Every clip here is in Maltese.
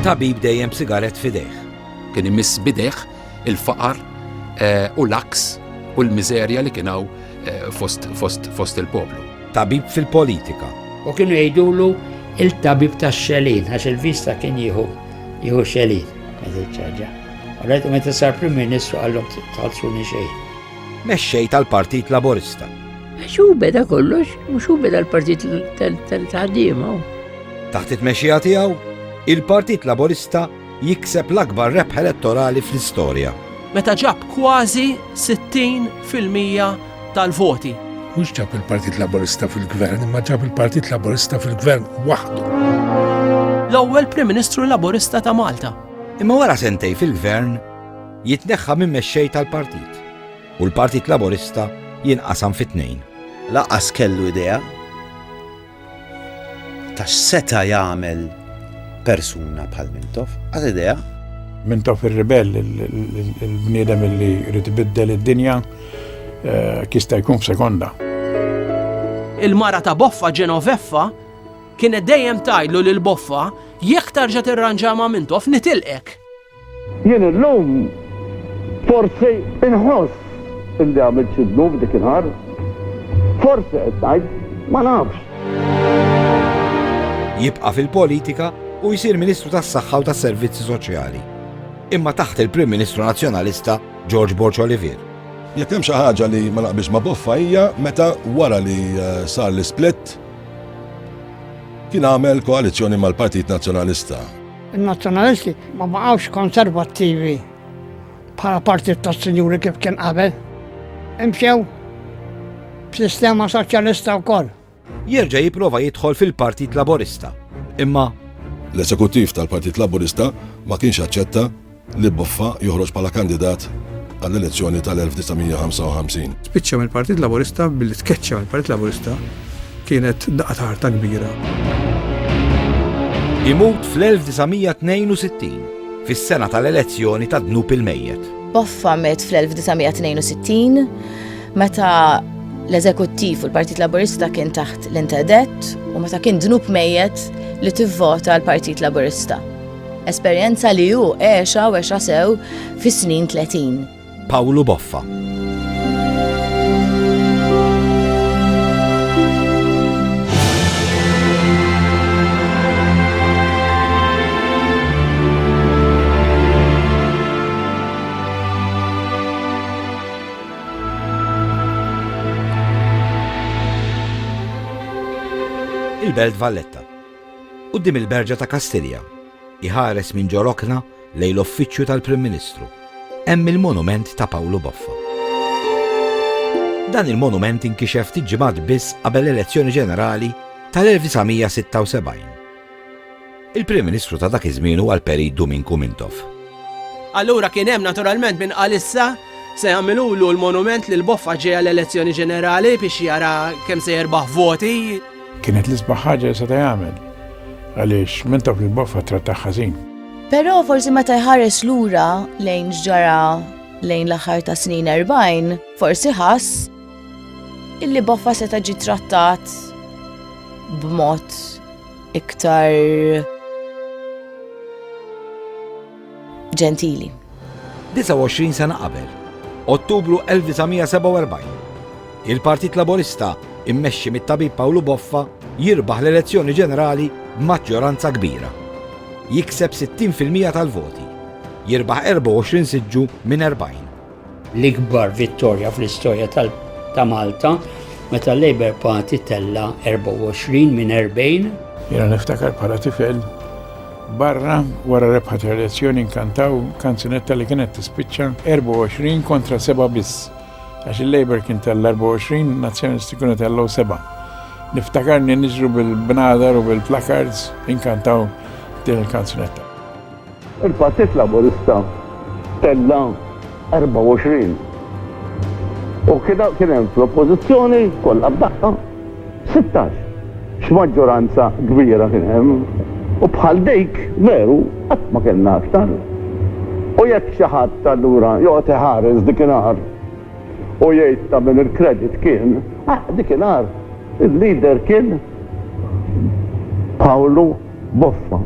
Tabib dejjem sigaret f'idejh. Kien imiss bidejh il-faqar u l-aks u l-miżerja li kien hawn fost il-poplu. Tabib fil-politika. U kienu jgħidulu il-tabib tax-xelin, għax il-vista kien jieħu xelin. U rajtu meta sar Prim Ministru għallhom tħallsuni xejn. Mexxej tal-Partit Laburista. Xu beda kollox, u xu beda l-partit tal-ħaddiema. Taħt it-mexxija tiegħu, il-Partit Laburista jikseb l-akbar rebħ elettorali fl-istorja. Meta ġab kważi 60% tal-voti. Mhux ġab il-Partit Laburista fil-gvern, imma ġab il-Partit Laburista fil-gvern waħdu. L-ewwel Prim Ministru Laburista ta' Malta. Imma wara sentej fil-gvern jitneħħa minn mexxej tal-partit u l-Partit Laburista jinqasam fit-tnejn. Laqqas kellu idea ta' x'seta jagħmel persuna bħal Mintoff. Għad idea? Mintoff ir-ribell, il-bniedem li jrid ibiddel id-dinja kista jkun f'sekonda. Il-mara ta' Boffa Genoveffa kienet dejjem tajlu lil Boffa jekk tarġa' tirranġa ma' Mintoff nitilqek. Jien illum forsi inħoss illi għamilt xi dnub dik il-ħar. Forsi qed ngħid ma nafx. Jibqa' fil-politika u jsir Ministru tas-Saħħa u tas-Servizzi Soċjali. Imma taħt il-Prim Ministru Nazzjonalista George Borch Olivier. Jekk hemm xi ħaġa li ma naqbilx ma' Boffa hija meta wara li sar l-split kien għamel koalizzjoni mal-Partit Nazzjonalista. Il-Nazzjonalisti ma baqgħux konservattivi bħala partit tas-Sinjuri kif kien qabel. Imxew b'sistema soċjalista wkoll. Jerġa' jipprova jidħol fil-Partit Laburista. Imma l-eżekuttiv tal-Partit Laburista ma kienx aċċetta li Boffa joħroġ bħala kandidat għall-elezzjoni tal-1955. Spiċċa mill-Partit Laburista billi tkeċċa mill-Partit Laburista kienet daqqa ta' ħarta kbira. Imut fl-1962 fis-sena tal-elezzjoni ta' Dnub il-Mejjed. Boffa met fl-1962 meta l-eżekuttiv u l-Partit Laburista kien taħt l-interdett u meta kien Dnub Mejjed li tivvota l-Partit Laburista. Esperjenza li hu għexa sew fis-snin 30. Pawlu Boffa. Il-Belt Valletta. Qudiem il-Berġa ta' Kastilja, iħares minn ġorokna lejn l-Uffiċċju tal-Prim Ministru. Hemm il-monument ta' Pawlu Boffa. Dan il-monument inkixef ftit ġimgħat biss qabel l-elezzjoni ġenerali tal-1976. Il-Prim Ministru ta' dak iż-żmien huwa l-Perit Domingku Mintoff. Allura kien hemm naturalment minn qalissa se jagħmilulu l-monument lil Boffa ġejja l-elezzjoni ġenerali biex jara kemm se jerbaħ voti. Kienet l-isbaħ ħaġa li seta' jagħmel għaliex Mintoff lil Boffa tratta ħażin. Però forsi meta jħares lura lejn ġara lejn l-aħħar ta' snin 40, forsi ħass illi Boffa seta' ġi trattat b'mod iktar ġentili. 29 sena qabel, Ottubru 1947, il-Partit Laburista immexxi mit-tabib Pawlu Boffa jirbaħ l-elezzjoni ġenerali b'maġġoranza kbira. Jikseb 60% tal-voti. Jirbaħ 24 siġġu minn 40. L-ikbar vittorja fl-istorja ta' Malta meta l-Labour Party tella 24 minn 40. Jiena niftakar bħala tifel barra wara rebħa tal-elezzjoni nkantaw kanzunetta li kienet tispiċċa 24 kontra 7 biss. Għax il-Labour kien tal-24, Nazzjonisti kienu tal-7. Niftakarni niġru bil-bnadar u bil-placards inkantaw din il-kanzunetta. Il-Partit Laburista tella 24. U kien hemm fl-oppożizzjoni kollha b'daqqa 16. X'maġġoranza kbira kien hemm. U bħal dik veru qatt ma kellna aktar. U jekk xi ħadd allura joqgħod iħares dikinhar u jgħid ta' min il-kredit kien, dikinhar il-leader kien Pawlu Boffa.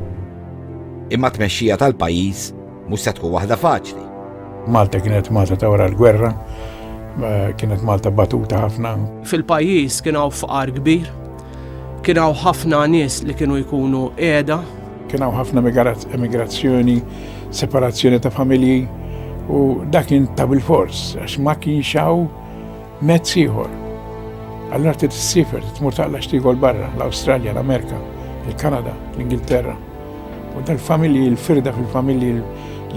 imma tmexxija tal-pajjiż mhux se tkun waħda faċli. Malta kienet Malta ta' wara l-gwerra, kienet Malta batuta ħafna. Fil-pajjiż kien hawn faqar kbir, kien hawn ħafna nies li kienu jkunu qiegħda. Kien hawn ħafna emigrazzjoni, separazzjoni ta' familji u dak kien ta' bil-fors għax ma kienx hawn mezz ieħor. Allura trid issifer, tmur taqla xtigol barra, l-Awstralja, l-Amerika, il-Kanada, l-Ingilterra. U dal-familji, l-firda fil-familji,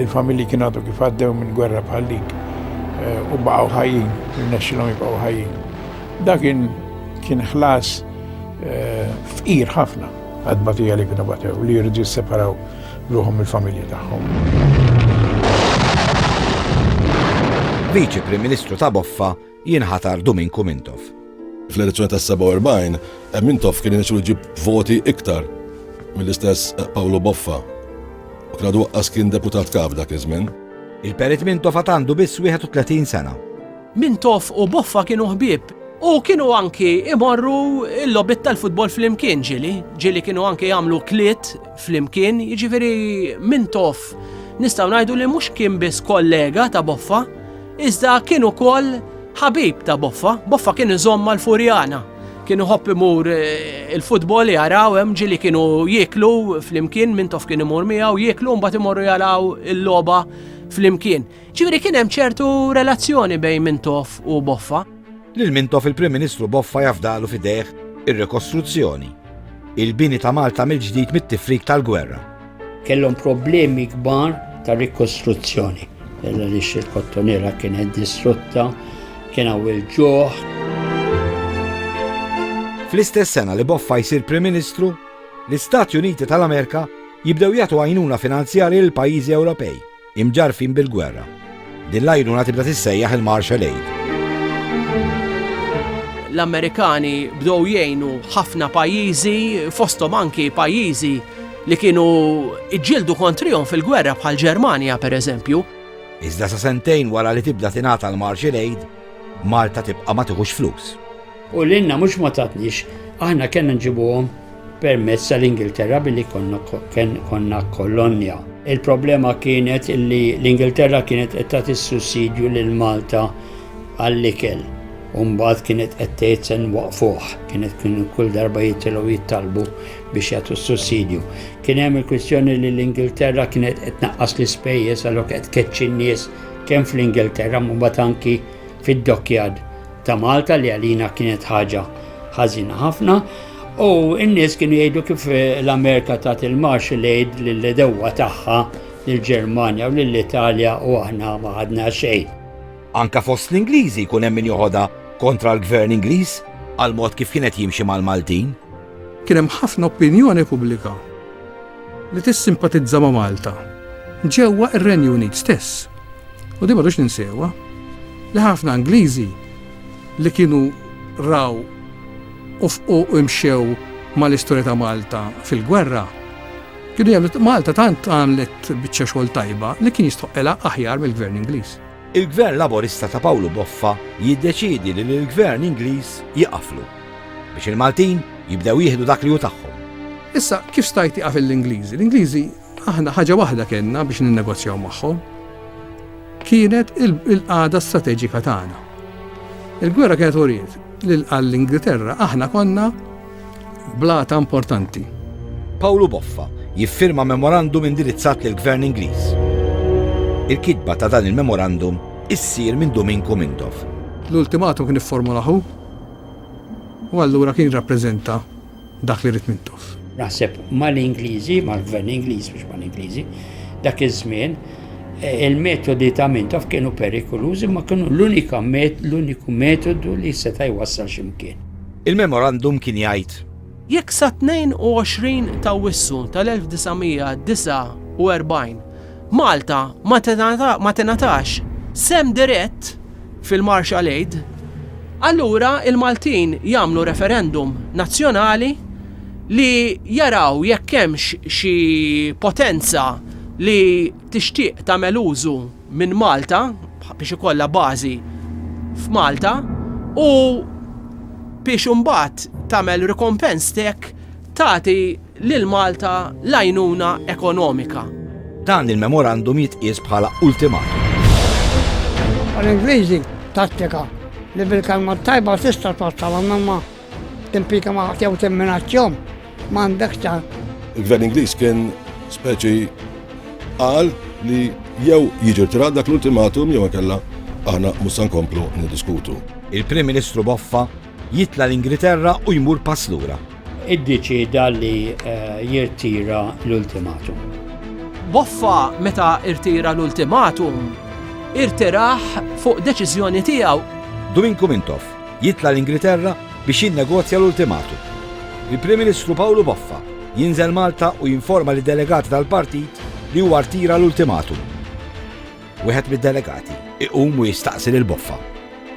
l-familji kien għadu kif għaddew minn gwerra bħal dik u baqgħu ħajjin, irnexxilhom jibqgħu ħajjin. Dak kien ħlas fqir ħafna għad-batija li kienu batew li jridu jisseparaw ruħhom mill-familji tagħhom. Viċi Prim Ministru ta' Boffa jinħatar Domingku Mintoff. Fl-elezzjoni tas-47, Mintoff kien inexxu jġib voti iktar mill-istess Pawlu Boffa. U kien għadu waqqas kien deputat kap dak iż-żmien. Il-Perit Mintoff għandu biss 31 sena. Mintoff u Boffa kienu ħbieb u kienu anki imorru il-lobbit tal-futbol fl-imkien ġili kienu anki jagħmlu kliet fl-imkien, jiġifieri Mintoff nistgħu ngħidu li mhux kien biss kollega ta' Boffa, iżda kienu wkoll ħabib ta' Boffa. Boffa kien iżomm mal-Furjana. Kienu ħobb imur il-futbol jaraw hemm ġili kienu jieklu fl-imkien, Mintoff kien imur miegħu jieklu mbagħad imorru jaraw il-logħba fl-imkien. Ġifieri kien hemm ċertu relazzjoni bejn Mintoff u Boffa. Lil Mintoff il-Prim Ministru Boffa jafdalu fidejh ir-rikostruzzjoni. Il-bini ta' Malta mill-ġdid mit-tifrik tal-gwerra. Kellhom problemi kbar ta' rikostruzzjoni. Għaliex il-kottonera kienet distrutta, kien hawn il-ġuħ. Fl-istess sena li Boffa jsir Prim Ministru, l-Istati Uniti tal-Amerika jibdew jagħtu għajnuna finanzjarji lil pajjiżi Ewropej imġarfin bil-gwerra. Din l-għajnuna tibda tissejjaħ il-Marshall Aid. L-Amerikani bdew jgħinu ħafna pajjiżi, fosthom anki pajjiżi li kienu iġġieldu kontrihom fil-gwerra bħal Ġermanja pereżempju. Iżda sa sentejn wara li tibda tingħata l-Marshall Aid, Malta tibqa' ma tieħux flus. U l-inna mux ma tatnix, aħna kena nġibuhom permezz tal-Ingilterra billi konna kolonja. Il-problema kienet li l-Ingilterra kienet qed tagħti sussidju lil Malta għall-ikel. Mbagħad kienet qed tgħid waqfuh, kienu kull darba jitilgħu jittalbu biex jagħtu sussidju. Kien hemm il-kwistjoni li l-Ingilterra kienet qed tnaqqas l-ispejjeż għalhekk qed tkeċċi n-nies kemm fl-Ingilterra mbagħad anki fid-dokkjad ta' Malta li għalina kienet ħaġa ħażina ħafna u n-nies kienu jgħidu kif l-Amerika tat il-Marshall Aid lill-dewwa tagħha lill-Ġermanja u lill-Italja u aħna ma ħadna xejn. Anka fost l-Ingliżi jkun hemm min joħodha kontra l-Gvern Ingliż għal mod kif kienet jimxi mal-Maltin. Kien hemm ħafna opinjoni pubblika li tissimpatizza ma' Malta ġewwa ir-Renju Unit stess. U di m'għadux ninsewwa li ħafna Ingliżi li kienu raw u imxew mal-istorja ta' Malta fil-gwerra, kienu jagħmlu Malta tant għamlet biċċa xogħol tajba li kien jistoqilha aħjar mill-Gvern Ingliż. Il-Gvern Laborista ta' Pawlu Boffa jiddeċiedi li l-Gvern Ingliż jaqaflu biex il-Maltin jibdew jieħdu dak li hu tagħhom. Issa kif stajt jaqaf l-Ingliżi? L-Ingliżi aħna ħaġa waħda kellna biex ninnegozjaw magħhom. Kienet il-qagħda strateġika tagħna. Il-gwerra kienet uriet li għall-Ingilterra aħna konna blata importanti. Pawlu Boffa jiffirma memorandum indirizzat lill-Gvern Ingliż. Il-kitba ta' dan il-memorandum issir minn Domingku Mintoff. L-ultimatum kien ifformulaħu u allura kien rappreżenta dak li rid Mintoff. Naħseb mal-Ingliżi, mal-Gvern Ingliż biex mal-Ingliżi, dak iż-żmien il-metodi ta' Mintoff kienu perikolużi ma kienu l-uniku metodu li seta' jwassal x'imkien. Il-memorandum kien jgħid: Jekk sa 22 ta' Wissu tal-1949 Malta ma tingħatax sem dirett fil-Marshall Aid, allura il-Maltin jagħmlu referendum nazzjonali li jaraw jekk hemmx xi potenza li tixtieq tagħmel użu minn Malta biex ikollha bażi f'Malta u biex imbagħad tagħmel rikompens tek tagħti lil Malta l-għajnuna ekonomika. Dan il-memorandum jitqies bħala ultimatum. Għal-Ingliżi tattika li bil-kalma tajba tista' twassal ma timpika ma jew temminazzjon m'għandekx ta' Il-gvern Ingliż kien speċi qal li jew jiġi rtirat dak l-ultimatum jew inkella aħna mhux se nkomplu niddiskutu. Il-Prim Ministru Boffa jitla l-Ingilterra u jmur pass lura. Iddeċida li jirtira l-ultimatum. Boffa meta irtira l-ultimatum, irtiraħ fuq deċiżjoni tiegħu. Domingos Mintoff jitla l-Ingilterra biex jinnegozja l-ultimatum. Il-Prim Ministru Paolo Boffa jinżel Malta u jinforma li delegati tal-partit li huwa rtira l-ultimatum. Wieħed mid-delegati iqum u jistaqsil il-Boffa.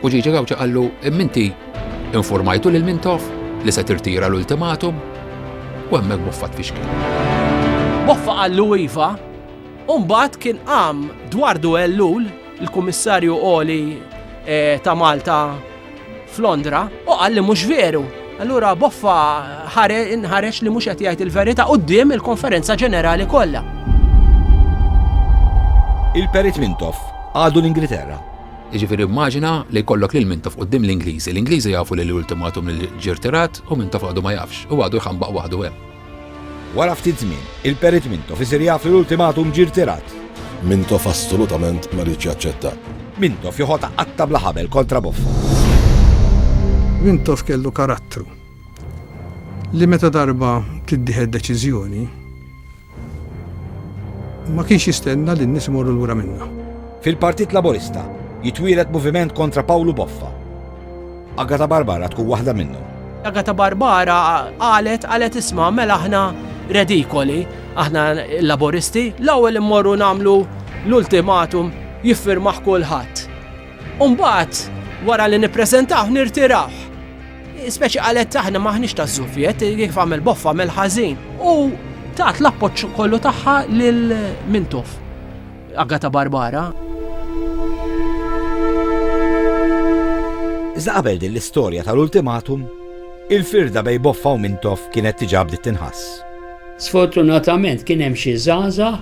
U ġiġi Gawċa qallu imminti informajtu lil Mintoff li se tirtira l-ultimatum u hemmhekk Boffa tfixkil. Boffa qallu iva, u mbagħad kien qam dwar Duell Lul, il-Kummissarju Oli ta' Malta f'Londra, u qal li mhux veru. Allura Boffa inħareġ li mhux qed jgħid il-verità quddiem il-Konferenza Ġenerali kollha. Il-Perit Mintoff għadu l-Ingilterra. Jiġifieri immaġina li jkollok lil Mintoff quddiem l-Ingliżi. L-Ingliżi jafu li l-ultimatum li ġirtirat u Mintoff għadu ma jafx u għadu jħambaq waħdu hemm. Wara ftit żmien, il-Perit Mintoff isir jaf li l-ultimatum ġirtirat. Mintoff assolutament ma rridx jaċċetta. Mintoff joħod qatta bla ħabel kontra Boffa. Mintoff kellu karattru li meta darba tiddieħed deċiżjoni ma kienx jistenna li n-nies imorru lura minnha. Fil-Partit Laburista jitwielet moviment kontra Paolo Boffa. Agata Barbara tkun waħda minnhom. Agata Barbara qalet isma' mela aħna redikoli, aħna laboristi, l-ewwel immorru nagħmlu l-ultimatum jiffirmaħ kulħadd. U mbagħad wara li nippreżentaw nirtiraw. Speċi qalet aħna maħniex taż-Sovjet, kif għamel Boffa għamel ħażin. U tat l-appoġġ kollu tagħha lil Mintoff. Agata Barbara. Iżda qabel din l-istorja tal-ultimatum, il-firda bej Boffa u Mintoff kienet diġà bdiet tinħass. Sfortunatament kien hemm xi żgħażagħ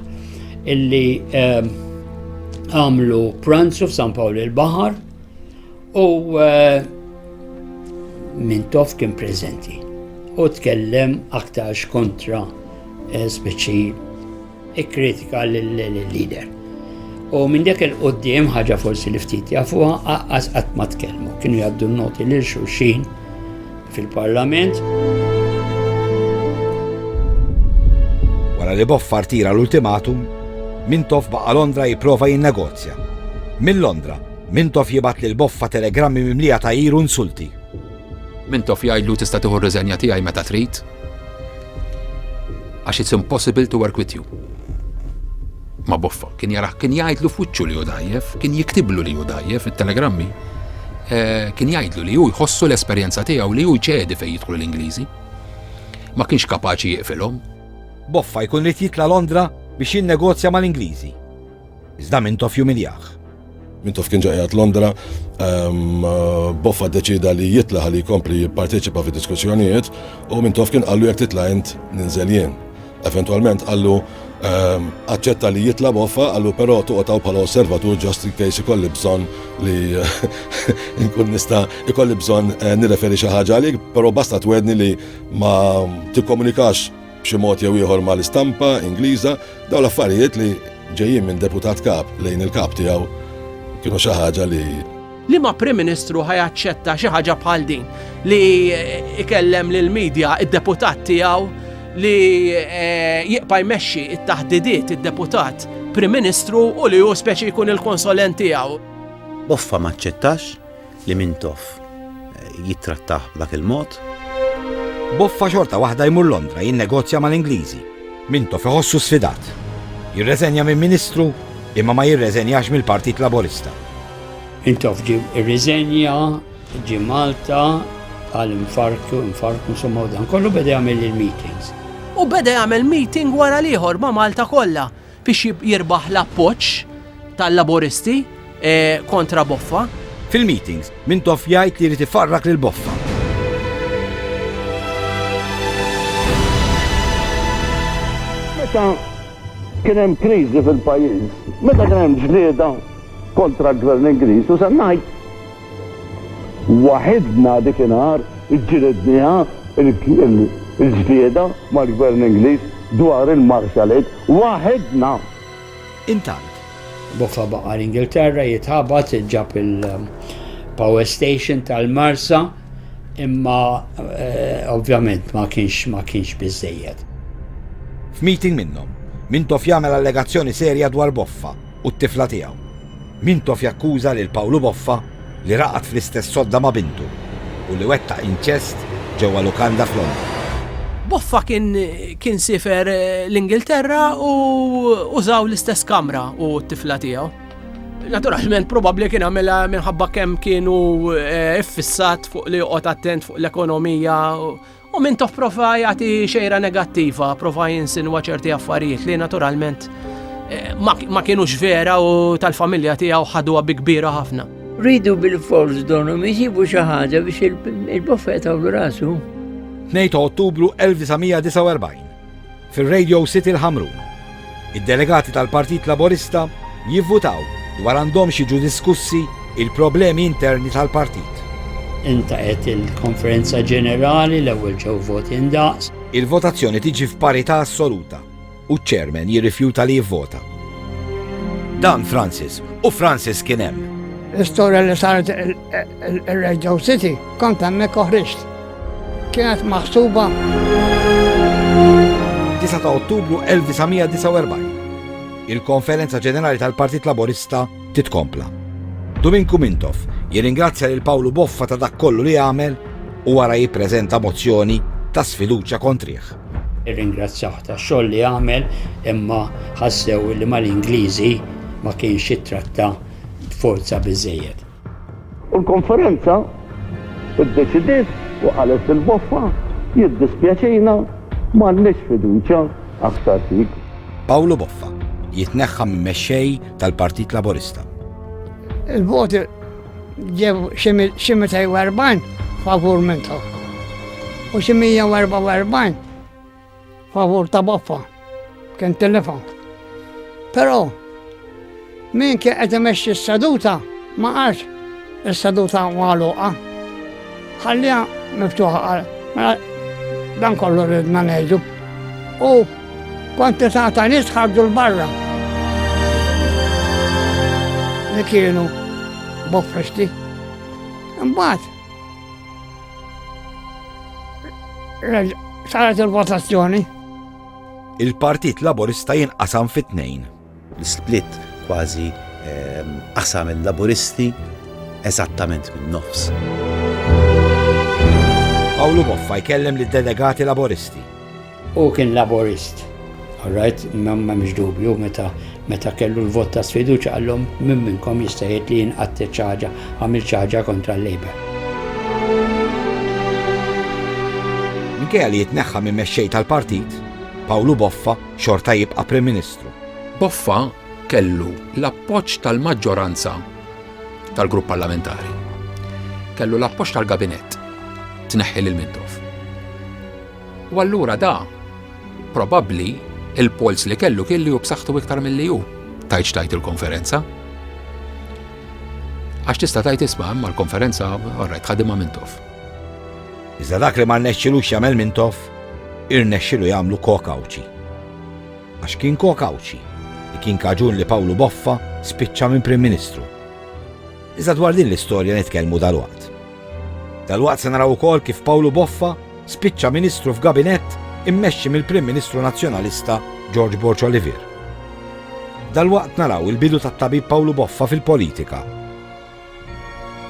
illi għamlu pranzu f'San Pawl il-Baħar u Mintoff kien preżenti u tkellem aktarx kontra speċi kritika lill-leader. U minn dak il-qoddim ħaġa forsi li ftit jafuha aqqas qatt ma tkellmu. Kienu jgħaddu n-noti lil xulxin fil-Parlament. Wara li Boffa rtira l-ultimatum, Mintoff baqa' Londra jipprova jinnegozja. Minn Londra, Mintoff jibgħat lil Boffa telegrammi mimlija ta' iru insulti. Mintoff jgħidlu tista' tieħu r-riżenja tiegħi meta trid. Għax it's impossible to work with you. Ma Boffa kien jgħidlu f'wiċċu li hu dajjef, kien jiktiblu li hu dajjef it-telegrammi. Kien jgħidlu li hu jħossu l-esperjenza tiegħu li hu jċedi fejn jidħlu l-Ingliżi. Ma kienx kapaċi jiqfilhom. Boffa jkun rid jitla' Londra biex jinnegozja mal-Ingliżi. Iżda Mintoff jumiljaħ. Mintoff kien ġejjed Londra, Boffa ddeċida li jitla' ħalli jkompli jipparteċipa fid-diskussjonijiet u Mintoff kien qallu jekk titla' int ninżel jien. Eventwalment qallu aċċetta li jitla' Boffa, qallu però toqgħod bħala osservatur just in case ikolli bżonn li nkun nista' ikolli bżonn nirreferi xi ħaġa għalik, però basta twedni li ma tikkomunikax b'xi mod jew ieħor mal-istampa Ingliża dawn l-affarijiet li ġejjin minn deputat kap lejn il-kap tiegħu kienu xi ħaġa li Liema Prim Ministru ħajaċċetta xi ħaġa bħal din li ikellem lill-medja id-deputat tiegħu li jiqpa jmexxi it-taħdidiet id-deputat Prim Ministru u li hu speċi jkun il-konsolent tiegħu. Boffa ma ċċettax li Mintoff jittrattaħ b'dak il-mod. Boffa xorta waħda jmur Londra jinnegozja mal-Ingliżi. Mintoff iħossu sfidat. Jirreżenja minn Ministru imma ma jirreżenjax mill-Partit Laburista. Mintoff ġi irriżenja, ġi Malta, għal infarku insomma dan kollu beda jagħmel il-meetings. U beda jagħmel meeting wara l-ieħor ma' Malta kollha biex jirbaħ l-appoġġ tal-Laburisti kontra Boffa. Fil-meetings, Mintoff jgħid li jrid ifarrak lil Boffa. meta kien hemm kriżi fil-pajjiż, meta kien hemm ġlieda kontra l-Gvern Ingliż u se ngħid waħedna dikinhar iġġielidniha il-ġlieda mal-Gvern Ingliż dwar il-Marshallate, waħedna. Intant, Boffa baqa l-Ingilterra jitħabat ġab il-Power Station tal-Marsa imma ovvjament ma kienx biżejjed. f'meeting minnhom, Mintoff jagħmel allegazzjoni serja dwar Boffa u t-tifla tiegħu. Mintoff jakkuża lil Pawlu Boffa li raqat fl-istess sodda ma' bintu u li wettaq inċest ġewwa lukanda f'Londra. Boffa kien sifer l-Ingilterra u użaw l-istess kamra u t-tifla tiegħu. Naturalment, probabbli kien għamela minħabba kemm kienu iffissat fuq li joqgħod attent fuq l-ekonomija u Mintoff prova jagħti xejra negattiva, prova jinsinwa ċerti affarijiet li naturalment ma kienux vera u tal-familja tiegħu ħaduha bi kbira ħafna. Ridu bil-fors donhom jisibu xi ħaġa biex il-Boffa jtawlu rasu. 2 ta' Ottubru 1949, fil-Radio City l-Ħamrun, id-delegati tal-Partit Laburista jivvutaw dwar għandhom jiġu diskussi il-problemi interni tal-partit. Intaqet il-konferenza ġenerali l-ewwel ġew voti indaqs. Il-votazzjoni tiġi f'parità assoluta u ċ-chairman jirrifjuta li jivvota. Dan Francis kien hemm. L-istorja li saret il-Radio City kont hemmhekk oħriġt. Kienet maħsuba. 9 ta' Ottubru 1949. Il-Konferenza Ġenerali tal-Partit Laburista titkompla. Dominku Mintoff jirringrazzja lil Pawlu Boffa ta' dak kollu li għamel u wara jippreżenta mozzjoni ta' sfiduċja kontrih. Irringrazzjah ta' xogħol li għamel imma ħassew li mal-Ingliżi ma kienx jittratta forza biżejjed. U l-konferenza iddeċidiet u qalet il-Boffa jiddispjaċina m'għandniex fiduċja aktar fik. Pawlu Boffa jitneħħa minn mexxej tal-Partit Laburista. Il-voti ġew xi 240 favur Mintoff u xi 144 favur ta' Boffa. Kien telefon. Però min kien qed imexxi s-seduta ma qarx is-seduta magħluqa. Ħalliha miftuħa dan kollu ridna ngħidu. U kwantità ta' nies ħarġu l-barra li kienu boffisti. Imbagħad saret il-votazzjoni. Il-Partit Laburista jinqasam fit-tnejn. L-split kważi qasam il-Laburisti eżattament minn nofs. Pawlu Boffa jkellem lid-delegati Laburisti. U kien Laburist. Alright, m'hemmx dubju meta kellu l-vot ta' sfiduċja għallhom minn minnkom jista' jgħid li jinqatti ċaġa għamil ċaġa kontra l-Labor. Minkejja li jitneħħa minn mexxej tal-partit, Pawlu Boffa xorta jibqa' Prim Ministru. Boffa kellu l-appoġġ tal-maġġoranza tal-grupp parlamentari. Kellu l-appoġġ tal-gabinett tneħħi lil Mintoff. U allura da probabbli il-pols li kellu b'saħħtu iktar milli hu tajt il-konferenza. Għax tista' tajt isma' mal-konferenza orrejt ħadimha Mintoff. Iżda dak li ma rnexxilux jagħmel Mintoff, irnexxilu jagħmlu kokawċi. Għax kien kokawċi li kien kaġun li Pawlu Boffa spiċċa minn Prim Ministru. Iżda dwar din l-istorja nitkellmu dalwaqt. Dalwaqt se naraw ukoll kif Pawlu Boffa spiċċa Ministru f'Gabinett immexxi mill-Prim Ministru Nazzjonalista George Borch Olivier. Dalwaqt naraw il-bidu tat-tabib Pawlu Boffa fil-politika.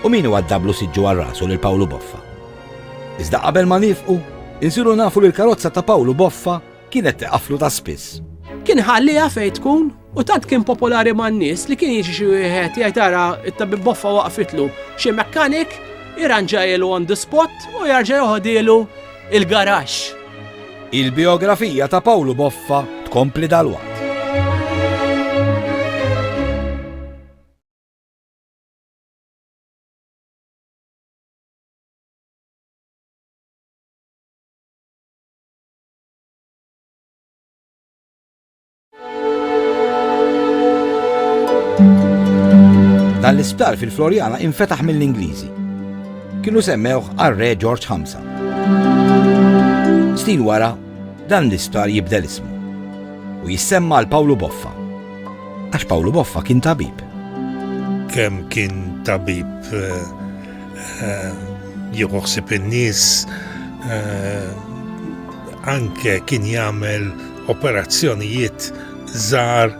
U min huwa ddablu siġġu għar-rasu lil Pawlu Boffa. Iżda qabel ma nifqu, insiru nafu li l-karozza ta' Pawlu Boffa kienet teqaflu ta' spiss. Kien ħallija fejn tkun u tant kien popolari man-nies li kien jiġi xi wieħed jgħid tara t-tabib Boffa waqfitlu xi mekkanik irranġajlu on the spot u jarġa' joħodielu il-garaxx. Il-biografija ta' Pawlu Boffa tkompli dalwaqt. Dan l-isptar fil-Florjana infetaħ mill-Ingliżi. Kienu semmewh għar-Re George V. Snin wara, dan l-isptar jibdel ismu u jissemma l Pawlu Boffa. Għax Pawlu Boffa kien tabib. Kemm kien tabib jieħu ħsieb in-nies, anke kien jagħmel operazzjonijiet żgħar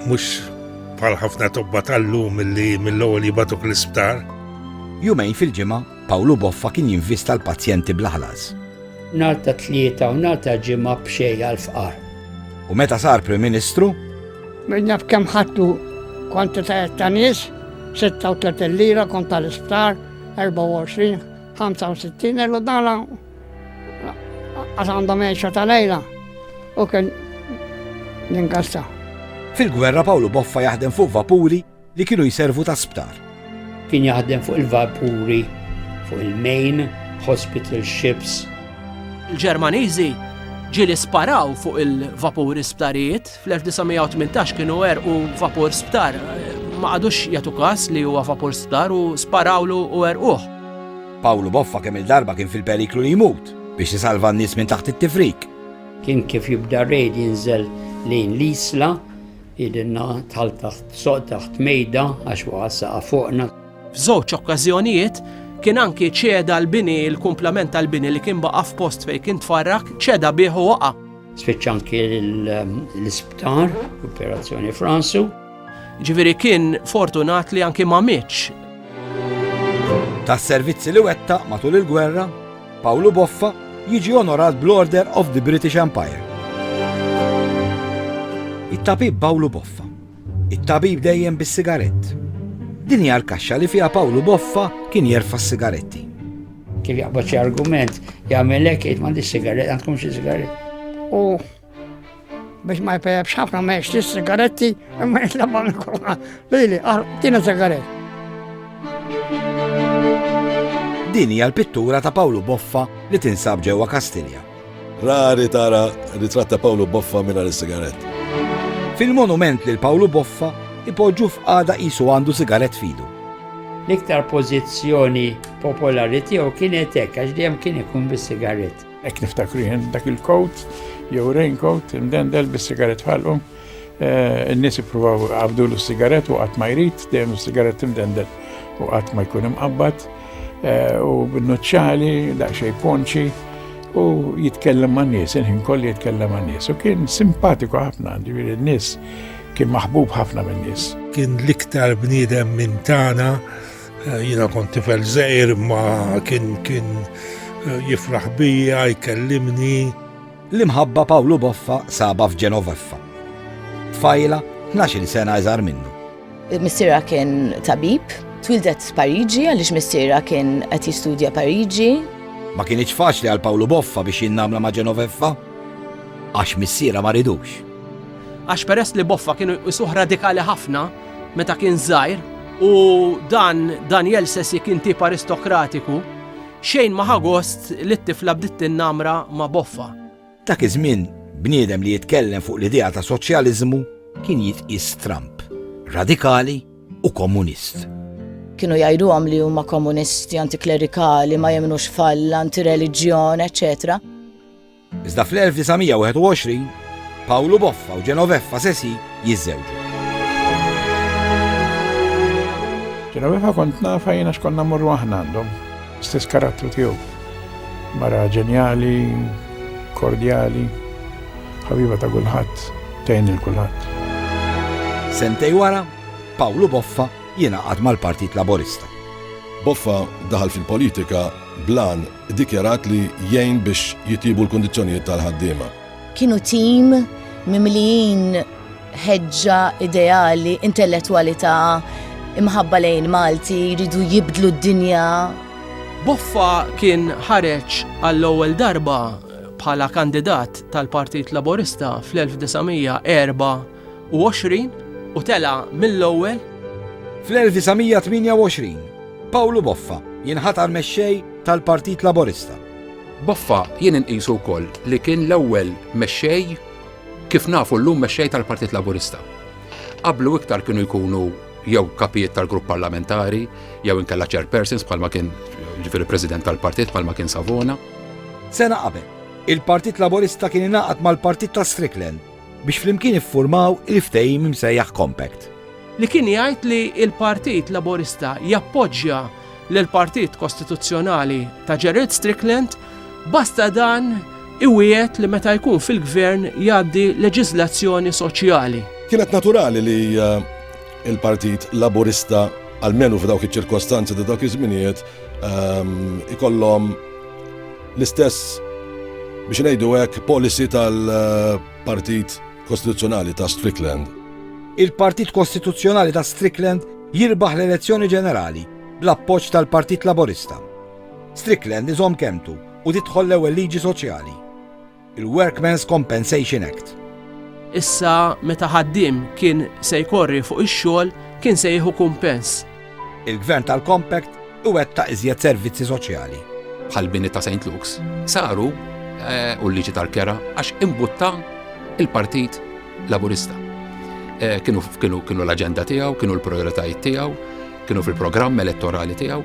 mhux bħal ħafna tobba tal-lum milli mill-ewwel jibatuk l-isptar. Jumejn fil-ġimgħa Pawlu Boffa kien jinvista l-pazjenti bl-ħlas. Nata 3 u nata ġimgħa b'xejn għall-fqar. U meta sar Prim Ministru, Minna b'kemm ħadtu kwantità ta' nies, 36 lira kont tal-isptar, 24, 65 euro dala għax għandhom meċa tal-lejla u kien ninkasta. fil-gwerra Pawlu Boffa jaħdem fuq vapuri li kienu jservu ta' sptar. Kien jaħdem fuq il-vapuri, fuq il-main, hospital ships. Il-Ġermaniżi ġieli sparaw fuq il-vapur isptarijiet fl-1918 kienu werqu vapur sptar. Ma għadux jagħtu każ li huwa vapur sptar u sparawlu u werquh. Pawlu Boffa kemm il-darba kien fil-periklu li jmut biex jisalva n-nies minn taħt it-tifrik. Kien kif jibda rejd jinżel lejn l-isla, idinna soq taħt mejda għax waqasaqa fuqna. F'żewġ okkażjonijiet kien anki ċeda l-bini, il-kumplament tal-bini li kien baqa' f'post fejn kien tfarrak, ċeda bih u waqa'. Spiċċa anki l-isptar, operazzjoni Franzu. Ġifieri kien fortunat li anki ma mitx. Tas-servizzi li wettaq matul il-gwerra, Pawlu Boffa jiġi onorat bl-Order of the British Empire. It-tabib Pawlu Boffa. It-tabib dejjem bis-sigarett. Din hija l-kaxxa li fiha Pawlu Boffa kien jerfa' s-sigaretti. Kif jaqbad xi argument, jagħmel hekk jgħid m'għandix sigaret, għandkom xi sigaret. U biex ma jpejabx ħafna meċ sigaretti, imma jitlabba mikrona. Lili, tina sigaret. Din hija l-pittura ta' Pawlu Boffa li tinsab ġewwa Kastilja. Rari tara ritratta Pawlu Boffa mingħajr is-sigarett. Fil-monument lil Pawlu Boffa ipoġġu f'qagħda qisu għandu sigarett fidu. L-iktar pożizzjoni popolari tiegħu kienet hekk għax dejjem kien ikun bis-sigarett. Hekk niftakru jien dak il-coat, jew raincoat, imdendel bis-sigarett ħalqhom. In-nies ippruvaw għabdulu s-sigarett u qatt ma jrid, dejjem is-sigarett imdendel u qatt ma jkun imqabbad. U b'nuċċali, daqsxejn ponċi, u jitkellem man nies, il-ħin kollu jitkellem man nies. U kien simpatiku ħafna, ġifieri n-nies kien maħbub ħafna minn nies. Kien l-iktar bniedem minn tagħna, jiena kont tifel żgħir ma kien jifraħ bija, jkellimni. L-imħabba Pawlu Boffa saba f'Ġenoveffa. Tfajla 12 sena iżgħar minnu. Missiera kien tabib, twildet Pariġi għaliex missiera kien qed jistudja Pariġi. Ma kienx faċli għal Pawlu Boffa biex jinnamla ma' Ġenoveffa għax missiera ma ridux. Għax peress li Boffa kienu jisuh radikali ħafna meta kien żgħir u dan jelses kien tip aristokratiku, xejn ma ħagost li t-tifla bdiet tinnamra ma' Boffa. Dak iż-żmien bniedem li jitkellem fuq l-idea ta' soċjaliżmu kien jitqies Trump, radikali u komunist. Kienu jgħiduhom li huma komunisti, antiklerikali, ma jemnux falla, antireliġjon, eċetera. Iżda fl-1921 Pawlu Boffa u Ġenoveffa Sesi jiżżewġu. Ġenoveffa kont nafa jiena x'konna mmorru aħna għandhom, stess karattru tiegħu. Mara ġenjali, kordjali, ħabiba ta' kulħadd, tgħin il kulħadd. Sentej wara, Pawlu Boffa jingħaqad mal-Partit Laburista. Boffa daħal fil-politika blan dikjarat li jgħin biex jitjibu l-kondizzjonijiet tal-ħaddiema. Kienu tim mimlijin ħeġġa ideali, intellettualità, imħabba lejn Malti, jridu jibdlu d-dinja. Boffa kien ħareġ għall-ewwel darba bħala kandidat tal-Partit Laburista fl-1924 u tela mill-ewwel. Fl-1928 Pawlu Boffa jinħatar mexxej tal-Partit Laburista. Boffa jien inqisu wkoll li kien l-ewwel mexxej kif nafu llum mexxej tal-Partit Laburista. Qablu iktar kienu jkunu jew kapijiet tal-grupp parlamentari, jew inkella chairpersons bħalma kien ġifieri President tal-Partit bħalma kien Savona. Sena qabel, il-Partit Laburista kien ingħaqad mal-Partit ta' Strickland biex flimkien iffurmaw il-ftehim imsejjaħ Compact. Li kien jgħid li il-Partit Laburista jappoġġja l-Partit Kostituzzjonali ta' Gerald Strickland basta dan iwiet li meta jkun fil-gvern jgħaddi leġiżlazzjoni soċjali. Kienet naturali li il-Partit Laburista almenu f'dawk iċ-ċirkostanzi ta' dawk iż-żminijiet ikollhom l-istess biex ngħidu hekk policy tal-Partit Kostituzzjonali ta' Strickland. Il-Partit Kostituzzjonali ta' Strickland jirbaħ l-elezzjoni ġenerali bl-appoġġ tal-Partit Laburista. Strickland iżomm kemtu u tidħol l-ewwel liġi soċjali, il-Workmen's Compensation Act. Issa meta ħaddiem kien se jkorri fuq ix-xogħol kien se jieħu kumpens. Il-Gvern tal-Compact iwettaq iżjed servizzi soċjali. Bħal-bini ta' St. Luke's saru u l-liġi tal-kera għax imbutta il-Partit Laburista. Kienu l-aġenda tiegħu, kienu l-prioritajiet tiegħu, kienu fil-programm elettorali tiegħu.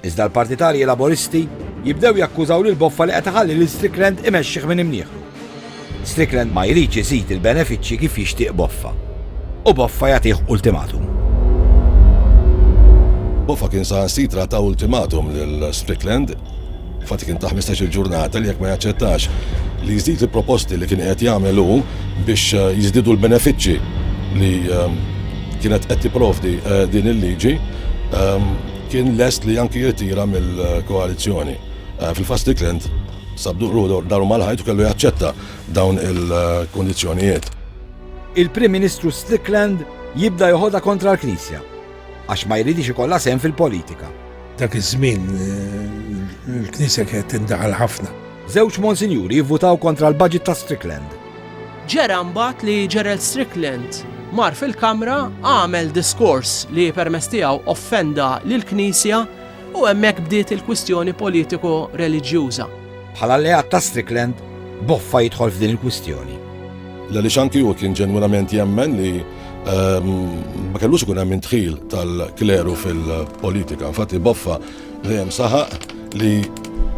Iżda l-partitarji Laburisti jibdew jakkużaw lil Boffa li qed iħalli lil Strickland imexxih minn imnieħlu. Strickland ma jridx iżid il-benefiċċji kif jixtieq Boffa. U Boffa jagħtih ultimatum. Boffa kien saħansitra ta' ultimatum lil Strickland, fatti kien ta' 15-il ġurnata li jekk ma jaċċettax li jżid il-proposti li kien qed jagħmel hu biex jiżdiedu l-benefiċċji li kienet qed tipprovdi din il-liġi, kien lest li anki jirtira mill-koalizzjoni. Fil-fatt Strickland sabdu ruħu daru mal-ħajt u kellu jaċċetta dawn il-kondizzjonijiet. Il-Prim Ministru Strickland jibda joħodha kontra l-Knisja għax ma jridix ikollha sehem fil-politika. Dak iż-żmien il-Knisja kienet tindaħal ħafna. Żewġ monsinjuri jivvutaw kontra l-budget ta' Strickland. Ġera mbagħad li Gerald Strickland mar fil-Kamra għamel diskors li permezz tiegħu offenda lill-Knisja u hemmhekk bdiet il-kwistjoni politiko-reliġjuża. Bħala alleat ta' Strickland, Boffa jidħol f'din il-kwistjoni. Għaliex anki hu kien ġenwinament jemmen li ma kellux ikun hemm intħil tal-kleru fil-politika. Infatti Boffa dejjem saħaq li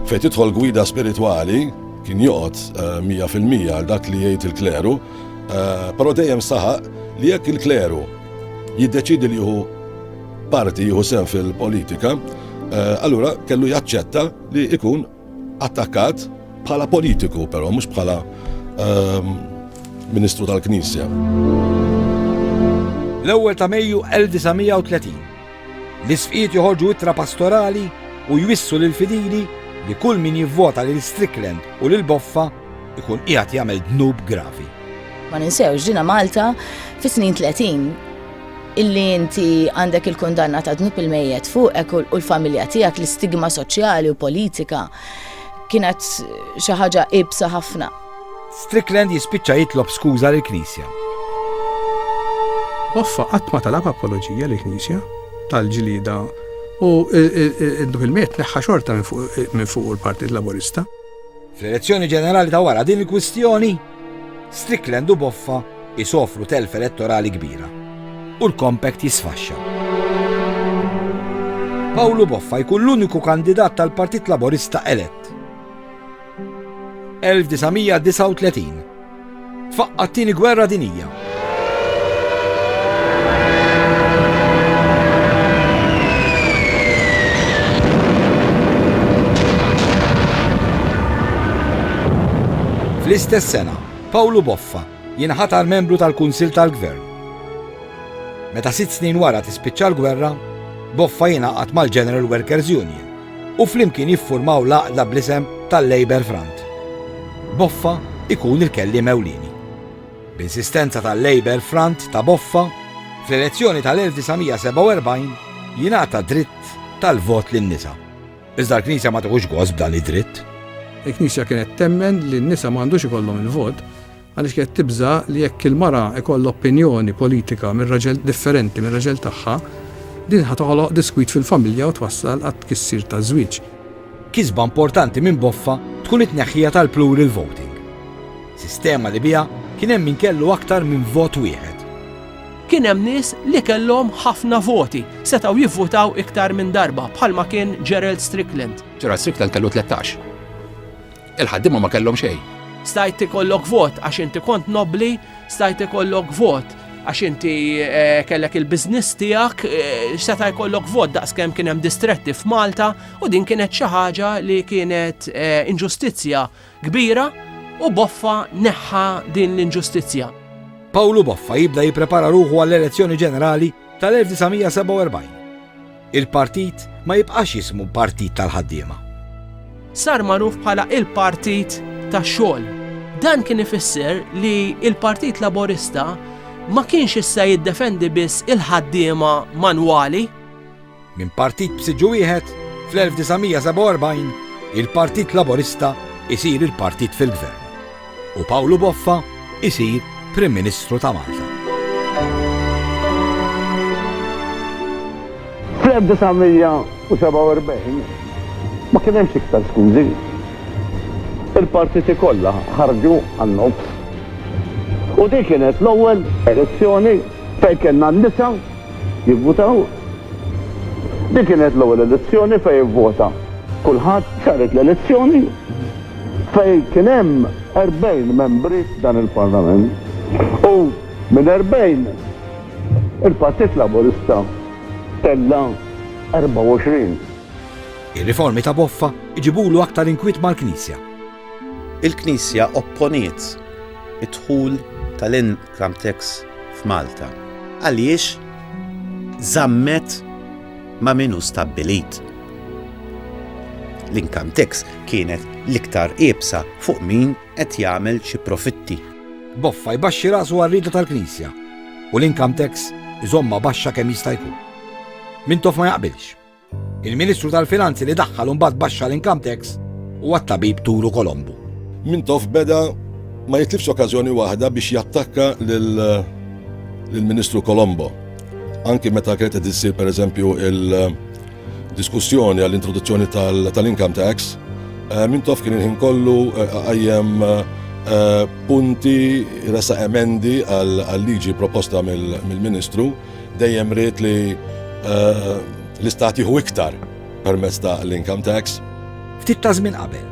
fejn tidħol gwida spiritwali kien joqgħod 100% għal dak li jgħid il-kleru, però dejjem saħaq li jekk il-kleru jiddeċidi li jieħu parti jieħu sehem fil-politika, allura kellu jaċċetta li ikun attakkat bħala politiku, però mhux bħala Ministru tal-Knisja. L-ewwel ta' Mejju 1930, l-isfiqiet joħorġu ittra pastorali u jwissu lil fidili li kull min jivvota lil Strickland u lil Boffa ikun qiegħed jagħmel dnub gravi. Ma ninsewx ġina Malta fis-snin 30 illi inti għandek il-kundanna ta' dnub il-mejjed fuqek u l-familja tiegħek l-istigma soċjali u politika kienet xi ħaġa qibsa ħafna. Strickland jispiċċa jitlob skuża lill-Knisja. Boffa qatt ma talab apoloġija lill-Knisja tal-ġlieda u d-dnub il-mejjed neħħa xorta minn fuq il-Partit Laburista. Fl-elezzjoni ġenerali ta' wara din il-kwistjoni, Strickland u Boffa isofru telf elettorali kbira u l-Compact jisfaxxa. Paolo Boffa jkun l-uniku kandidat tal-Partit Laburista elett. 1939 tfaqqa t-tieni gwerra dinjija. Fl-istess sena, Paolo Boffa jinħatar membru tal-Kunsill tal-Gvern. Meta 6 snin wara tispiċċa l-gwerra, Boffa jingħaqad mal-General Workers Union u flimkien jiffurmaw l-għaqda bl-isem tal-Labour Front. Boffa ikun il-kellim ewlieni. B'insistenza tal-Labour Front ta' Boffa, fl-elezzjoni tal-1947 jingħata dritt tal-vot lin-nisa. Iżda l-Knisja ma tieħux gost b'dan id-dritt. Il-Knisja kienet temmen li n-nisa m'għandux ikollhom il-vot għaliex kienet tibża li jekk il-mara ikollha opinjoni politika minn raġel differenti minn raġel tagħha, din ħatoħloq diskwit fil-familja u twassal għat tkissir ta' żwieġ. Kisba importanti minn Boffa tkun it-tneħħija tal-plural voting. Sistema li biha kien hemm min kellu aktar minn vot wieħed. kien hemm nies li kellhom ħafna voti, setgħu jivvutaw iktar minn darba bħalma kien Gerald Strickland. Gerald Strickland kellu 13. Il-ħaddiema ma kellhom xejn. Stajt ikollok vot għax inti kont nobli, stajt ikollok vot għax inti kellek il-biznis tiegħek, seta' jkollok vot daqskemm kien hemm distretti f'Malta u din kienet xi ħaġa li kienet inġustizzja kbira u Boffa neħħa din l-inġustizzja. Pawlu Boffa jibda jipprepara ruħu għall-elezzjoni ġenerali tal-1947. Il-partit ma jibqax jismu Partit tal-Ħaddiema. Sar magħruf bħala il-Partit tax-xogħol. Dan kien ifisser li il-Partit Laburista ma kienx issa jiddefendi biss il-ħaddiema manwali. Minn partit b'siġġu wieħed fl-1947 il-Partit Laburista isir il-partit fil-gvern u Pawlu Boffa isir Prim Ministru ta' Malta. Fl-1947 ma kien hemmx iktar skużi. Il-partiti kollha ħarġu għan-nofs. U dik kienet l-ewwel elezzjoni fejn kellna n-nisa jivvutaw. Dik kienet l-ewwel elezzjoni fejn jivvota. Kulħadd saret l-elezzjoni fejn kien hemm 40 membri dan il-Parlament. U minn 40 il-Partit Laburista tella 24. Ir-riformi ta' Boffa iġibulu aktar inkwiet mal-Knisja. Il-Knisja opponiet id-dħul tal-income tax f'Malta. Għaliex żammet ma' minnu stabbilit. L-income tax kienet l-iktar qiebsa fuq min qed jagħmel xi profitti. Boffa jbaxxi rasu għar-rieda tal-Knisja u l-income tax iżomma baxxa kemm jista' jkun. Mintoff ma jaqbilx. Il-Ministru tal-Finanzi li daħħal mbagħad baxxa l-income tax huwa t-tabib Turu Colombo. Mintoff beda ma jitlifx okkażjoni waħda biex jattakka lill-Ministru Colombo. Anki meta kienet qed issir pereżempju il-diskussjoni għall-introduzzjoni tal-income tax, Mintoff kien il-ħin kollu għajjem punti resa emendi għal-liġi proposta mill-Ministru, dejjem rrit li l-istat jieħu iktar permezz ta' l-income tax. Ftit ta' żmien qabel,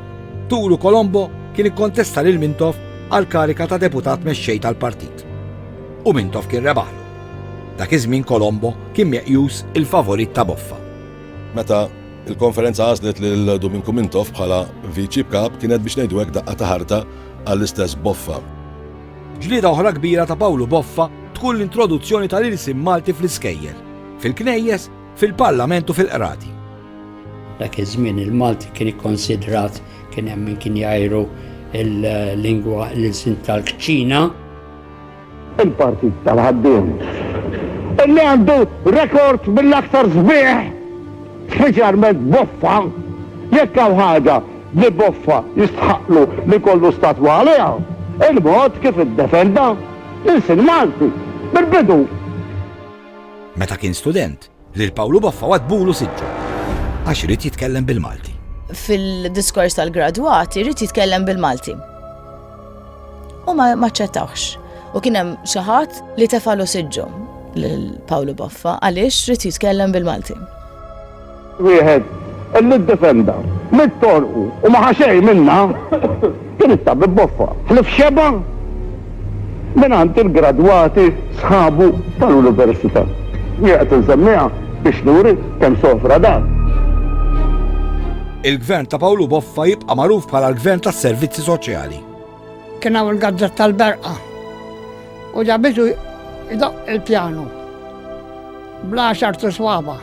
Turu Colombo kien ikkontesta lil Mintoff għal karika ta' deputat mexxej tal-partit. U Mintoff kien rebaħlu. Dak iż-żmien Colombo kien meqjus il-favorit ta' Boffa. Meta il-konferenza għażlet lil Dominku Mintoff bħala viċi kap kienet biex ngħidu hekk daqqa ta' ħarta għall-istess Boffa. Ġlieda oħra kbira ta' Pawlu Boffa tkun l-introduzzjoni tal-irsim Malti fl-iskejjel, fil-knejjes, fil-Parlament u fil-qrati. Dak iż-żmien il-Malti kien ikkonsidrat kien hemm min kien jgħajru il-lingwa l-irsim tal-kċina. Il-Partit tal-Ħaddiem illi għandu rekord mill-aktar sbieħ speċjalment Boffa, jekk hawn ħaġa li Boffa jistħaqlu li kollu statwa għaliha, il-mod kif iddefenda l-irsim Malti bil-bidu. Meta kien student, lil Pawlu Boffa wadbulu siġġu għax irid jitkellem bil-Malti. Fil-diskors tal-gradwati irid jitkellem bil-Malti. U ma ċċettawx. U kien hemm xi ħadd li tefalu siġġu lil Pawlu Boffa għaliex irid jitkellem bil-Malti. Wieħed illi ddefenda mit-torqu u ma ħaxej minna kien ittabib Boffa. Ħlif xeba mingħand il-gradwati sħabu tal-Università. Wieħed insemmiha biex nuri kemm sofra dan. Il-gvern ta' Pawlu Boffa jibqa' magħruf bħala l-gvern tas-servizzi soċjali. Kien hawn il-gazzett tal-Berqa u ġabitu idoq il-pjanu bla xartu swaba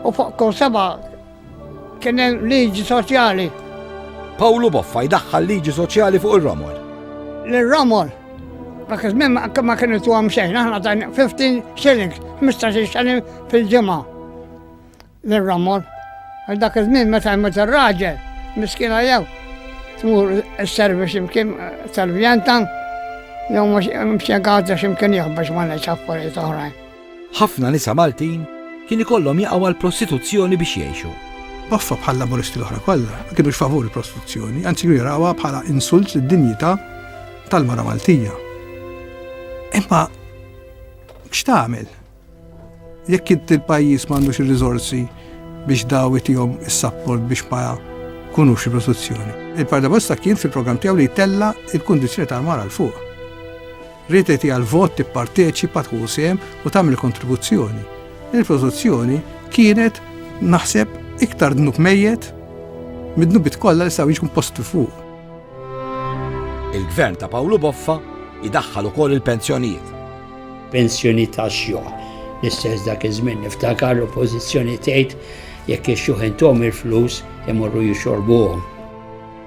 u fuq kull seba' kien hemm liġi soċjali. Pawlu Boffa jdaħħal liġi soċjali fuq ir-Romol. L-Romol, dak iż-żmien ma kienu tuhom xejn, aħna tajna 15 shillings, 15 shilling fil-ġimgħa. L-Romol, dak iż-żmien meta jmut ir-raġel, miskina jew tmur is-service imkien tal-vjantan, jew mxjegata x'imkien jieħu biex ma ngħidx affarijiet oħrajn. Ħafna nisa Maltin kien ikollhom jaqgħu għall-prostituzzjoni biex jgħixu. Boffa bħal laburisti l-oħra kollha ma kienux favur il-prostituzzjoni, anzi kienu jarawha bħala insult lid-dinjità tal-mara Maltija. Imma x'tagħmel? Jekk int il-pajjiż m'għandux ir-riżorsi biex daw itihom is-support biex ma kunux il-prostituzzjoni. Il-Partit Laburista kien fil-programm tiegħu li jtella il-kundizzjoni tal-mara l fuq. Rrid għal vot tipparteċipa tħu sehem u tagħmel kontribuzzjoni. Il-prostituzzjoni kienet naħseb iktar dnub mejjed mid-dnubit kollha li staw jiġu posti fuq. Il-gvern ta' Pawlu Boffa idaħħal ukoll il-pensjonijiet. Pensjoni ta' xjuħ. L-istess dak iż-żmien niftakar l-oppożizzjoni tgħid jekk ix-xjuħ intom il-flus imorru jixorbuhom.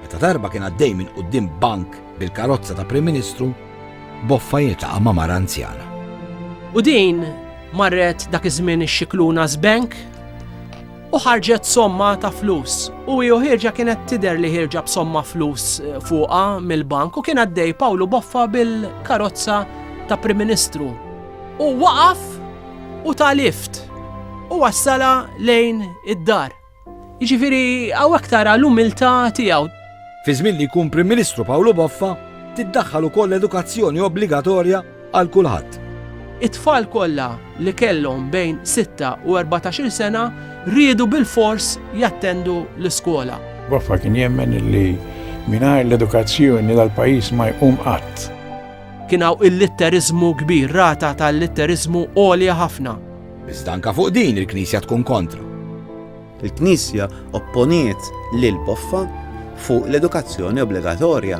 Meta darba kien għaddej minn quddiem bank bil-karozza ta' Prim Ministru, Boffa jiltaqa' ma' mara anzjana. U din marret dak iż-żmien ix-Xiklunas Bank u ħarġet somma ta' flus. U ħirġa kienet tidher li ħirġa b'somma flus fuqha mill-bank u kien għaddej Pawlu Boffa bil-karozza ta' Prim Ministru. U waqaf u ta' lift u wassala lejn id-dar. Jiġifieri hawnhekk tara l-umiltà tiegħu. Fi żmien li jkun Prim Ministru Pawlu Boffa tiddaħħal ukoll edukazzjoni obbligatorja għal kulħadd. It-tfal kollha li kellhom bejn 6 u 14 sena riedu bil-fors jattendu l-iskola. Boffa kien jemmen li mingħajr l-edukazzjoni dal-pajjiż ma jqum qatt. Kien hawn il-litterizmu kbir, rata tal-litterizmu għolja ħafna. Iżda anke fuq din il-Knisja tkun kontra. Il-Knisja opponiet lil Boffa fuq l-edukazzjoni obbligatorja.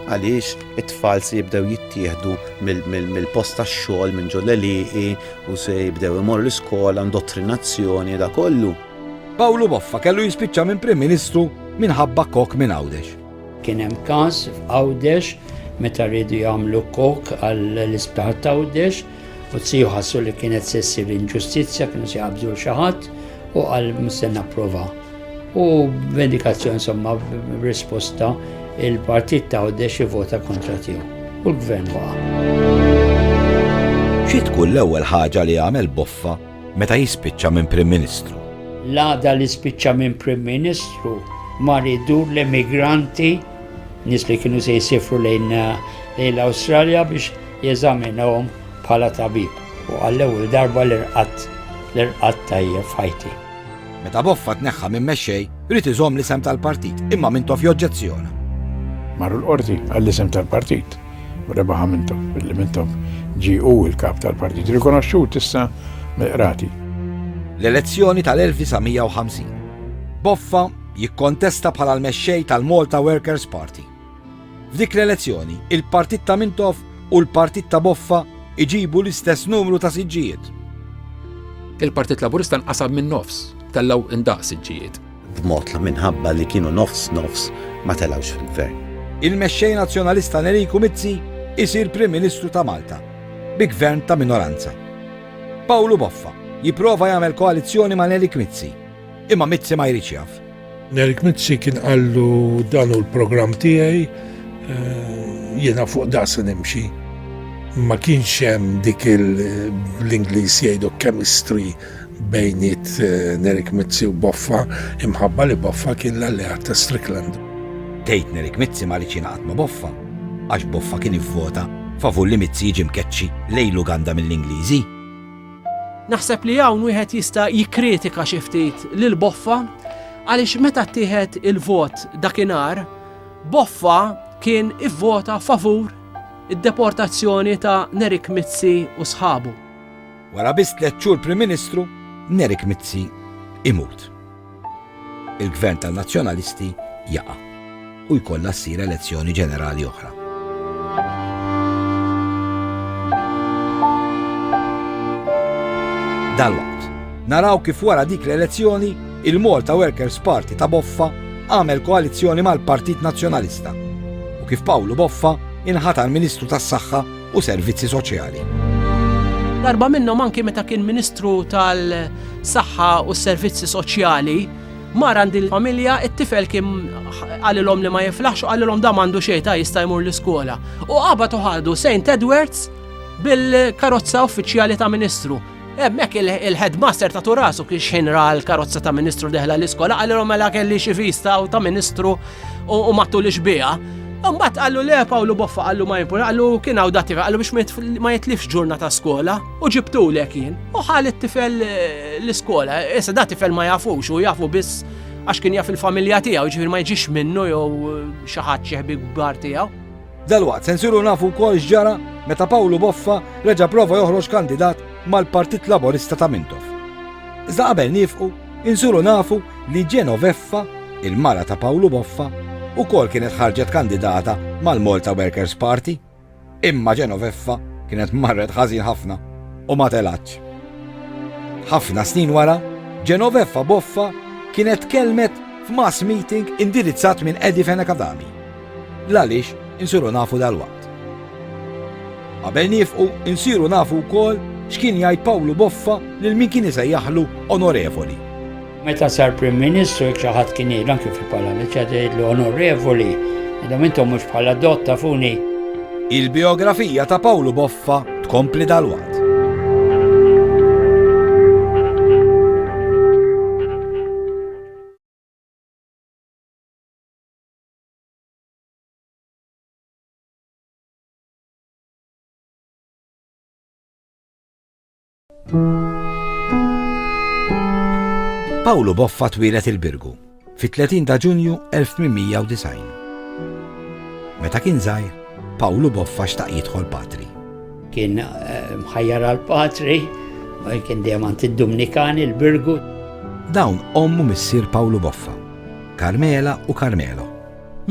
Għaliex it-tfal se jibdew jittieħdu mill-post tax-xogħol minn ġol l-eliqi u se jibdew imorru l-iskola, indottrinazzjoni da kollu. Pawlu Boffa kellu jispiċċa minn Prim Ministru minħabba kok minn Għawdex. Kien hemm każ f'Għawdex meta rridu jagħmlu kok għall-isptar ta' Għawdex u tziju ħassu li kienet se ssir inġustizzja kienu se jaqbżu xi ħadd u qal mistenna prova. U vendikazzjoni insomma risposta il-partit ta' Għawdex ivvota kontra tiegħu u l-gvern waqa'. Xi tkun l-ewwel ħaġa li għamel Boffa meta jispiċċa minn Prim Ministru? L-għada li spiċċa minn Prim Ministru mar idur l-immigranti nies li kienu se jsifru lejn l-Awstralja biex jeżaminawhom bħala tabib u għall-ewwel darba l-irqatt tajjeb f'ħajti. Meta Boffa tneħħa minn mexxej, rid iżomm l-isem tal-partit, imma Mintoff joġġezzjona. Marru l-qorti għall-isem tal-partit u rebaħa Mintoff, billi Mintoff ġie hu il-kap tal-partit, rikonoxxut issa mill-qrati. L-elezzjoni tal-1950. Boffa jikkontesta bħala l-mexxej tal-Malta Workers' Party. F'dik l-elezzjoni, il-partit ta' Mintoff u l-partit ta' Boffa iġibu l-istess numru ta' siġġijiet. Il-Partit Laburista nqasab minn nofs, tellaw indaqs siġġijiet. B'mod minħabba li kienu nofs ma telawx fil-gvern. Il-mexxej nazzjonalista Enrico Mizzi isir Prim Ministru ta' Malta, bi gvern ta' minoranza. Pawlu Boffa jipprova jagħmel koalizzjoni ma' Enrico Mizzi, imma Mizzi ma jridx jaf. Enrico Mizzi kien qallu dan hu l-programm tiegħi jiena fuq da se nimxi. Ma kienx hemm dik l-Ingliż jgħidu chemistry bejniet Enrico Mizzi u Boffa imħabba li Boffa kien l-alleat ta' Strickland. Tgħid Enrico Mizzi ma rridx jingħaqad ma' Boffa għax Boffa kien ivvota favur li Mizzi jiġi mkeċċi lejn l-Uganda mill-Ingliżi. Naħseb li hawn wieħed jista' jikkritika xi ftit lil Boffa għaliex meta ttieħed il-vot dakinhar, Boffa kien ivvota favur id-deportazzjoni ta' Enrico Mizzi u sħabu. Wara biss 3 xhur Prim Ministru, Enrico Mizzi imut. Il-gvern tan-nazzjonalisti jaqa' u jkollha ssir elezzjoni ġenerali oħra. Dalwaqt, naraw kif wara dik l-elezzjoni il-Malta Workers' Party ta' Boffa għamel koalizzjoni mal-Partit Nazzjonalista u kif Pawlu Boffa inħatar Ministru tas-Saħħa u Servizzi Soċjali. Darba minnhom anke meta kien Ministru tal-Saħħa u s-Servizzi Soċjali mar għandi l-familja it-tifel kien għalilhom li ma jiflaħx u għalilhom da m'għandu xejn ta' jista' jmur l-iskola. U qabad ħadu St. Edwards bil-karozza uffiċjali ta' Ministru. Hemmhekk il-headmaster ta' Turasu kien xinra l-karozza ta' Ministru deħla l-iskola għalilhom mela kelli xi vista ta' Ministru u mattulix biha. Mbagħad qallu le Pawlu Boffa qallu ma jimpur, qallu kien hawn dat tifel, qallu biex ma jitlifx ġurnata skola u ġibtulek jien. U ħal it-tifel l-iskola, issa dat tifel ma jafux u jafu biss għax kien jaf il-familja tiegħu, ġifier ma jiġix minnu jew xi ħadd xieħbi kbar tiegħu. Dalwaqt se nsiru nafu wkoll x'ġara meta Pawlu Boffa reġa' prova joħroġ kandidat mal-Partit Laburista ta' Mintoff. Iżda qabel nifqu, insiru nafu li Genoveffa, il-mara ta' Pawlu Boffa, ukoll kienet ħarġet kandidata mal-Malta Workers Party, imma Genoveffa kienet marret ħażin ħafna u ma telatx. Ħafna snin wara, Genoveffa Boffa kienet kelmet f'mass meeting indirizzat minn Edifen Akadami. Għaliex insiru nafu dal-waqt. Qabel nifqu insiru nafu wkoll x'kien jgħid Pawlu Boffa lil min kien isejjaħlu onorevoli. Meta sar Prim Ministru jekk xi ħadd kien jgħid anke fil-Parlament jgħidlu onorevoli, idhom intom mhux bħala dotta funi. Il-biografija ta' Pawlu Boffa tkompli dal-waqt. Pawlu Boffa twilet il-Birgu fit-30 ta' Ġunju 1890. Meta kien żgħir, Pawlu Boffa xtaq jidħol patri. Kien mħajjar għal-patri, kien dejjem għand id-Dominikani il-Birgu. Dawn ommu missier Pawlu Boffa, Carmela u Carmelo.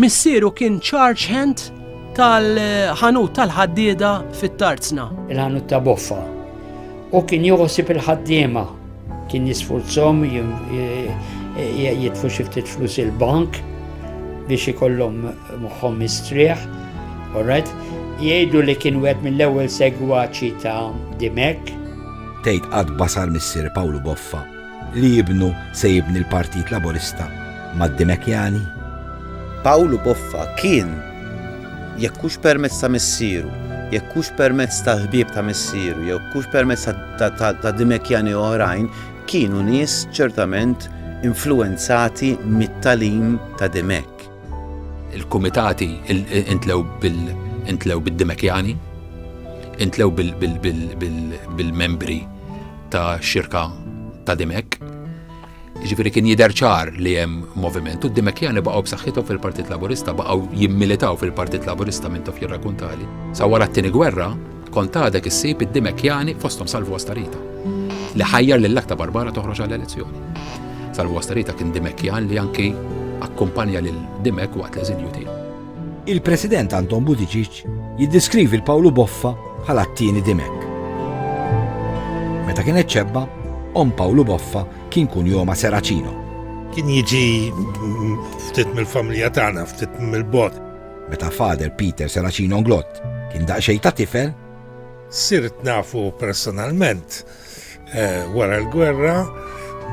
Missieru kien charge hand tal-ħanut tal-ħaddieda fit-Tarzna. Il-ħanut ta' Boffa. U kien joħosib il-ħaddiema, kien jisfurzhom jitfu xi ftit flus il-bank biex ikollhom moħħhom mistrieħ, alright? Jgħidu li kien wieħed mill-ewwel segwaċi ta' Dimek. Tgħid qatt basal missier Pawlu Boffa li jibnu se jibni l-Partit Laburista mad-Dimekjani. Pawlu Boffa kien jekkux permezz ta' missieru, jekkux permezz ta' ħbieb ta' missieru, jekkux permezz ta' Dimekjani oħrajn, kienu nies ċertament influenzati mit-talim ta' Dimek. Il-kumitati intlew bid-Dimekjani, intlew bil-membri ta' xirka ta' Dimek. Ġifieri kien jidher ċar li hemm moviment u d-Dimekjani baqgħu b'saħħithom fil-Partit Laburista, baqgħu jimmilitaw fil-Partit Laburista minn tof jirrakkuntali. Sa wara t-tieni gwerra kont għadek issib id-Dimekjani fosthom Salvo Astarita li ħajjar lill-Akta Barbara toħroġ għall-elezzjoni. Salvo Astarita kien Dimekjan li anki akkumpanja lil Dimek waqt l-eżilju tiegħu. Il-President Anton Buttigieg jiddeskrivi l-Pawlu Boffa bħala t-tieni Dimek. Meta kien ċebba, Pawlu Boffa kien kunjoma Seracino. Kien jiġi ftit mill-familja tagħna, ftit mill-bot. Meta fader Peter Seracino Nglott kien daqsxejn ta' tifel, sirt nafu personalment wara l-gwerra,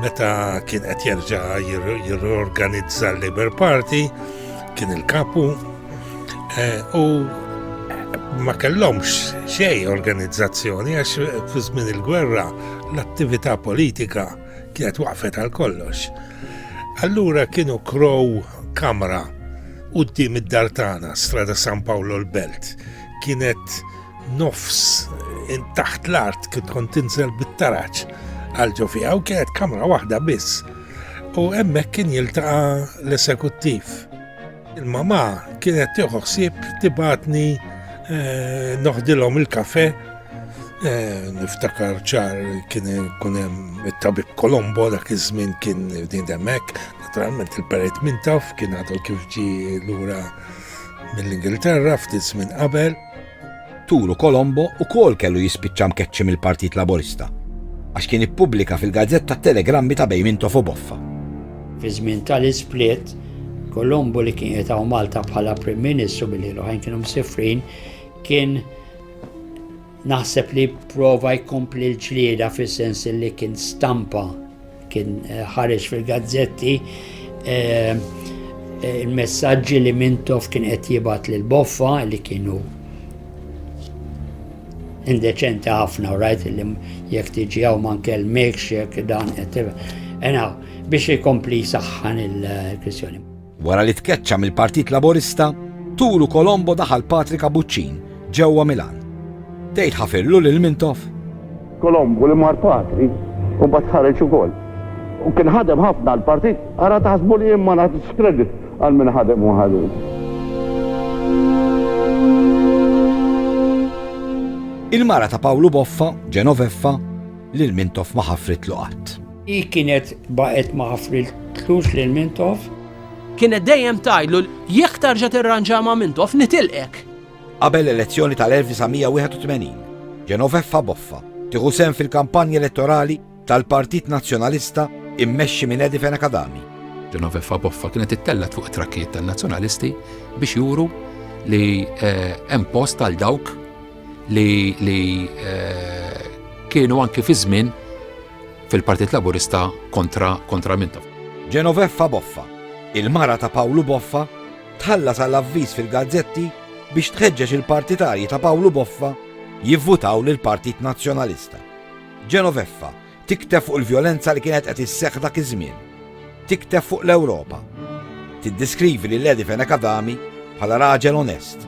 meta kien qed jerġa' jirorganizza l-Labour Party, kien il-kapu, u ma kellhomx xejn organizzazzjoni għax fi żmien il-gwerra l-attività politika kienet waqfet għal kollox. Allura kienu krow kamra quddiem id-dar tagħna, Strada San Paolo l-Belt. Kienet nofs taħt l-art kien kont tinżel bit-taraġġ għalġu fiha u kienet kamra waħda biss. U hemmhekk kien jiltaqa' l-eżekuttiv. Il-mama kienet tieħu ħsieb tibatni noħdilhom il-kafè. Niftakar ċar kien ikun hemm it-tabib Colombo dak iż-żmien kien din hemmhekk. Naturalment il-Peret Mintoff kien għadu kif ġie lura mill-Ingilterra ftit żmien qabel. Turu Colombo ukoll kellu jispiċċa mkeċċi mill-Partit Laburista għax kien ippubblika fil-gazzetta telegrammi ta' bejn Mintoff u Boffa. Fi żmien tal-isplit, Colombo li kien jetaw Malta bħala Prim Ministru billi l-oħrajn kienu msifrin, kien naħseb li prova jkompli l-ġlieda fis-sens li kien stampa, kien ħareġ fil-gazzetti il-messaġġi li Mintoff kien qed jibgħat lil Boffa li kienu indeċenti ħafna, right, li jekk tiġi hawn ma nkellmekx jekk dan qed biex ikompli saħħan il-kwistjoni. Wara li tkeċċa mill-Partit Laburista, Turu Colombo daħal Patrick Abuccin ġewwa Milan. Tgħid ħafirlu lil Mintoff. Kolombo li mar Patri u bat ħareġ ukoll. U kien ħadem ħafna l-partit, ara taħsbu li imma nagħti kredit għal min ħadem u ħadem. Il-mara ta' Pawlu Boffa, Genoveffa, lil Mintoff ma ħafritlu qatt. I kienet baqet ma ħafritlux lil Mintoff. Kienet dejjem tajlu jekk tarġa' tirranġa ma' Mintoff nitilqek. Qabel l-elezzjoni tal-1981, Genoveffa Boffa tieħu sehem fil-kampanja elettorali tal-Partit Nazzjonalista immexxi minn Edi Fenekadami. Genoveffa Boffa kienet ittellet fuq it-trakkiet tan-nazzjonalisti biex juru li hemm post għal dawk li kienu anke fi żmien fil-Partit Laburista kontra Mintoff. Genoveffa Boffa, il-mara ta' Pawlu Boffa, tħallas għall-avviż fil-gazzetti biex tħeġġeġ il-partitarji ta' Pawlu Boffa jivvutaw lil Partit Nazzjonalista. Genoveffa tikteb fuq il-vjolenza li kienet qed isseħħ dak iż-żmien. Tikteb fuq l-Ewropa. Tiddeskrivi lil Edi Fenekadami bħala raġel onest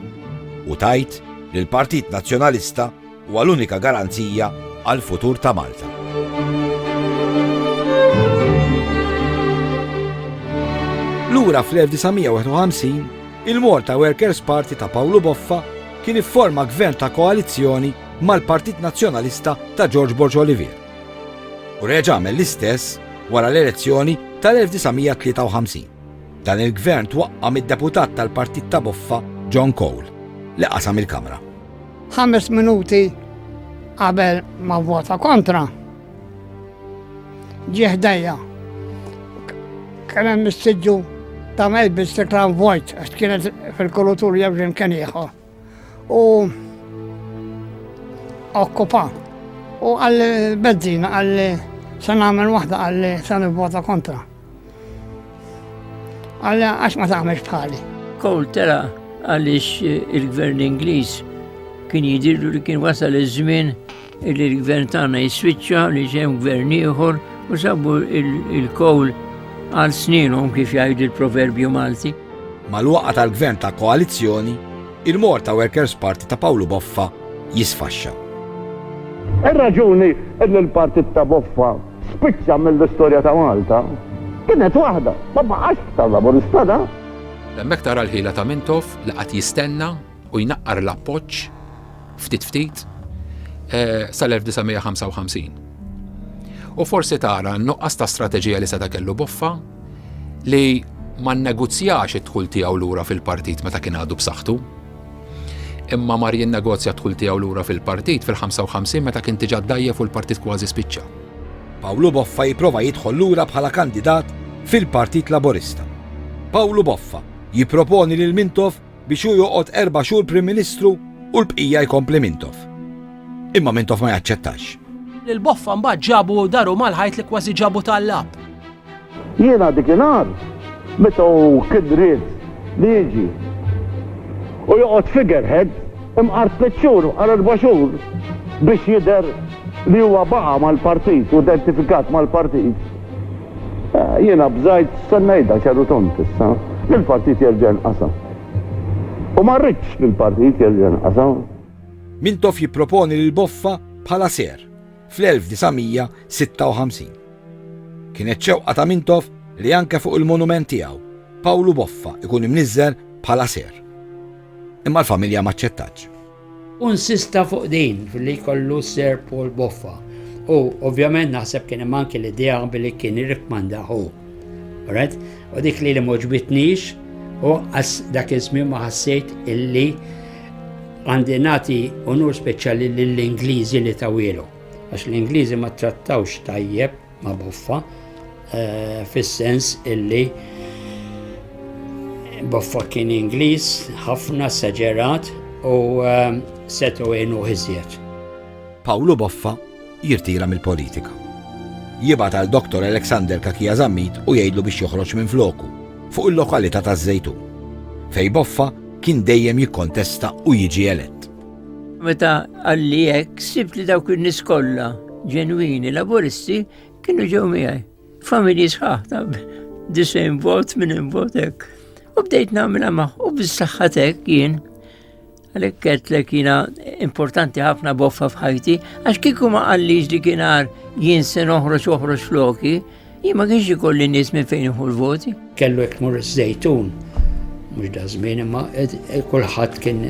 u tajt li l-Partit Nazzjonalista huwa l-unika garanzija għal futur ta' Malta. Lura fl-1951, il-Malta Workers' Party ta' Pawlu Boffa kien ifforma gvern ta' koalizzjoni mal-Partit Nazzjonalista ta' George Borg Olivier. U reġa' għamel l-istess wara l-elezzjoni tal-1953. Dan il-gvern twaqqa mid-deputat tal-Partit ta' Boffa John Cole li qasam il-Kamra. 5 minuti qabel ma vota kontra. Ġie ħdejja. Kien hemm mistiġġu ta' Melbis Crown Voigt għax kienet fil-kulutur jewġen kien ieħor. U okkupa. U għall-bezzina għalli se nagħmel waħda għalli se nivvota kontra. Għalli għax ma tagħmelx bħali. Cole tara għaliex il-gvern Ingliż kien jidirlu li kien wasal iż-żmien li l-gvern tagħna jiswiċċa li hemm gvern ieħor u sabu il-Cole għal sninhom kif jgħidu l-proverbju Malti. Mal-waqgħa tal-gvern ta' koalizzjoni, il-Malta Workers' Party ta' Pawlu Boffa jisfaxxa. Ir-raġuni li l-Partit ta' Boffa spiċċa mill-istorja ta' Malta kienet waħda, ma baqax tal-Laburista da. Hemmhekk tara l-ħila ta' Mintoff li qatt jistenna u jnaqqar l-appoġġ ftit sal-1955. U forsi tara n-nuqqas ta' strateġija li seta' kellu Boffa li ma nnegozjax id-dħul tiegħu lura fil-partit meta kien għadu b'saħħtu. Imma mar jinnegozja d-dħul tiegħu lura fil-partit fil-55 meta kien diġà dajjef u l-partit kważi spiċċa. Pawlu Boffa jipprova jidħol lura bħala kandidat fil-Partit Laburista. Pawlu Boffa jipproponi lil Mintoff biex hu joqgħod 4 xhur Prim Ministru u l-bqija jkompli Mintoff. Imma Mintoff ma jaċċettax. Il-Boffa mbagħad ġabu daru mal-ħajt li kważi ġabu tal-lab. Jiena dikinhar meta kien ried li jiġi u joqgħod figurehead imqart 3 xhur għal 4 xhur biex jidher li huwa baqa' mal-partit u identifikat mal-partit. Jiena bżajt sennejda xarru tont issa li l-partit jerġa' nqasam. U ma rridx li l-partit jerġa' nqasam. Mintoff jipproponi lil Boffa bħala ser fl-1956. Kienet ċewqa ta' Mintoff li anke fuq il-monument tiegħu Pawlu Boffa ikun imniżżel bħala ser. Imma l-familja ma ċċettax. Unsista fuq din li kollu Sir Paul Boffa. U ovvjament naħseb kien hemm anke l-idea billi kien irrikmandaħu. Alright? U dik li ma ġbitnix u dak iż-żmien ma ħassejt illi għandi nagħti onur speċjali lill-Ingliżi li tawilu. Għax l-Ingliżi ma trattawx tajjeb ma' Boffa fis-sens illi Boffa kien Ingliż ħafna saġerat u setgħu għenu ħiżjed. Pawlu Boffa jirtira mill-politika. Jibgħat għal Dr. Alexander Kakija Zammit u jgħidlu biex joħroġ minn floku fuq il-lokalità taż-Żejtun fejn Boffa kien dejjem jikkontesta u jiġi elett. Meta għalli hekk sibt li dawk in-nies kollha ġenwini laburisti kienu ġew miegħi. Familji sħaħ ta' disejn vot minn vot hekk. U bdejt nagħmilha magħhu u bis-saħħatek jien. Għalhekk għedlek jiena importanti ħafna Boffa f'ħajti, għax kieku ma qallix li kien jien se noħroġ floki, jien ma kienx ikolli nies minn fejn iħu l-voti. Kellu jekk mur iż-żejtun, mhux da żmien imma kulħadd kien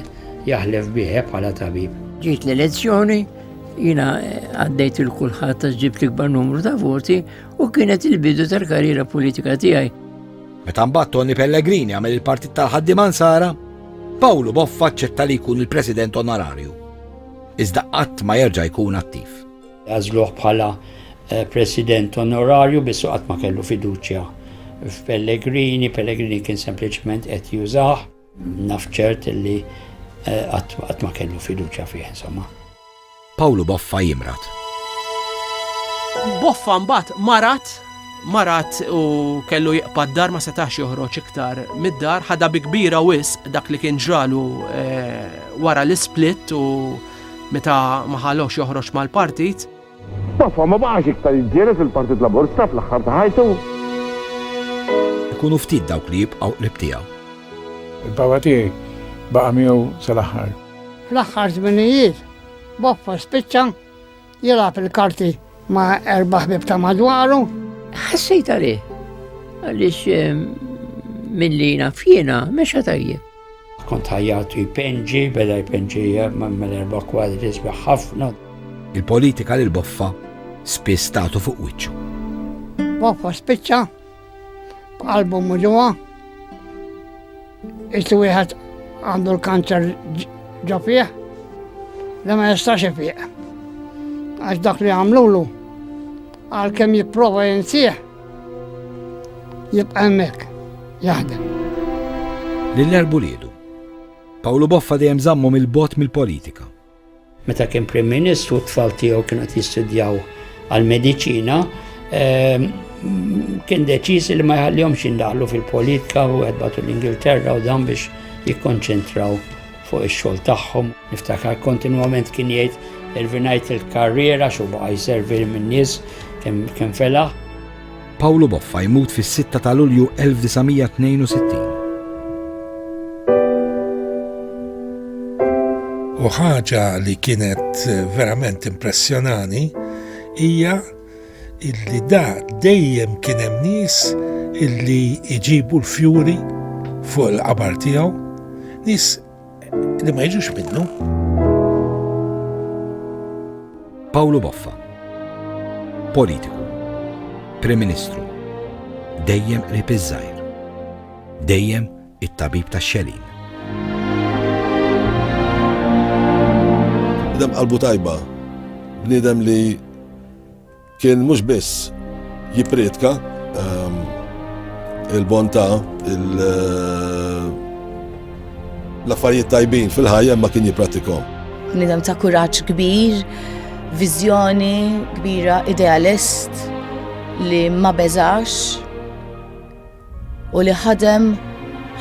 jaħlef bih bħala tabib. Ġiet l-elezzjoni, jiena għaddejt il-kulħadd għax ġibt l-ikbar numru ta' voti u kienet il-bidu tal-karriera politika tiegħi. Meta mbagħad Tony Pellegrini għamel il-Partit tal-Ħaddiema Nsara, Pawlu Boffa aċċetta li jkun il-President Onorarju. Iżda qatt ma jerġa' jkun attiv. Għażluh bħala President Onorarju biss qatt ma kellu fiduċja f'Pellegrini, Pellegrini kien sempliċement qed jużah, naf ċert li qatt ma kellu fiduċja fih insomma. Pawlu Boffa jimrat. Boffa mbagħad marat u kellu jiqpa d-dar ma setax joħroġ iktar mid-dar, ħadha bi kbira wisq dak li kien ġralu wara l-split u meta ma ħallox joħroġ mal-partit. Boffa ma baqax iktar jiġġieled fil-Partit Laburista fl-aħħar ta' ħajtu. Ikunu ftit dawk li jibqgħu qrib tiegħu. Il-baba tiegħi baqa' miegħu sal-aħħar. Fl-aħħar żminijiet, Boffa spiċċa jilgħab il-karti ma' 4 ħbieb ta' madwaru. Ħassejt għalih, għaliex milli nafjena mexa tajjeb. Kont ħajjatu jpenġi, beda jpenġi mal-4 kwadri sbeħ ħafna. Il-politika lil Boffa spiss tagħtu fuq wiċċu. Boffa spiċċa b'qalbu muġuwa. Iżda wieħed għandu l-kanċer ġo fih, li ma jistax ifih. Għax dak li għamlulu għal-kem jipprova jinsieħ, jibqa' hemmhekk jaħdem. Lill-Erbuliedu, Pawlu Boffa dejjem żammhom il-bot mill-politika. Meta kien Prim Ministru t-tfal tiegħu kienu qed jistudjaw għall-mediċina, kien deċiż li ma jħallihomx jindaħlu fil-politika u qed l-Ingilterra u dan biex jikkonċentraw fuq ix-xogħol tagħhom. Niftakar kontinwament kien jgħid irvinajt il-karriera xu baqa jservi min-nies kemm fela. Pawlu Boffa jmut fis-6 ta' Lulju 1962. U ħaġa li kienet verament impressjonani hija illi da dejjem kien hemm nies illi iġibu l-fjuri fuq il-qabar tiegħu, nies li ma jiġux minnu. Pawlu Boffa, politiku, Prim Ministru, dejjem qrib iż-żgħir, dejjem it-tabib tax-xelin. Bniedem qalbu tajba, bniedem li kien mhux biss jippretka il-bontà, l-affarijiet tajbin fil-ħajja ma kien jippratikhom. Bniedem ta' kuraġġ kbir, viżjoni kbira, idealist li ma beżax u li ħadem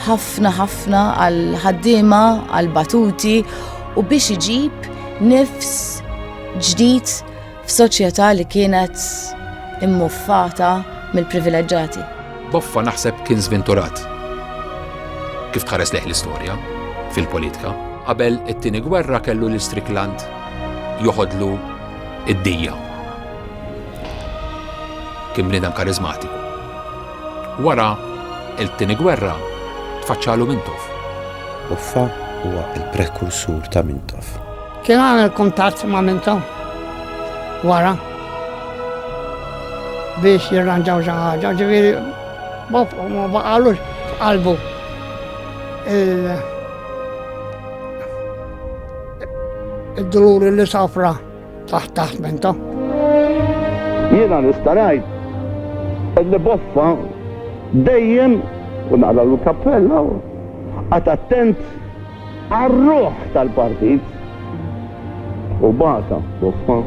ħafna għal ħaddiema, għal batuti u biex iġib nifs ġdid f'soċjetà li kienet immuffata mill-privileġġjati. Boffa naħseb kien żventurat. Kif tħares leħ l-istorja fil-politika, qabel it-tieni gwerra kellu l-Strickland joħodlu id-dija. Kien bniedem karizmatiku. Wara il-tieni gwerra tfaċċalu Mintoff. Boffa huwa il-prekursur ta' Mintoff. Kien għamel kuntatt ma' Mintoff wara biex jirranġaw xi ħaġa, ġifieri Boffa ma baqalux f'qalbu id-doluri li sofra taħt Mintoff. Jiena nista' ngħid li Boffa dejjem u naqra l-kappella għad attent għar-ruħ tal-partit u bata Boffa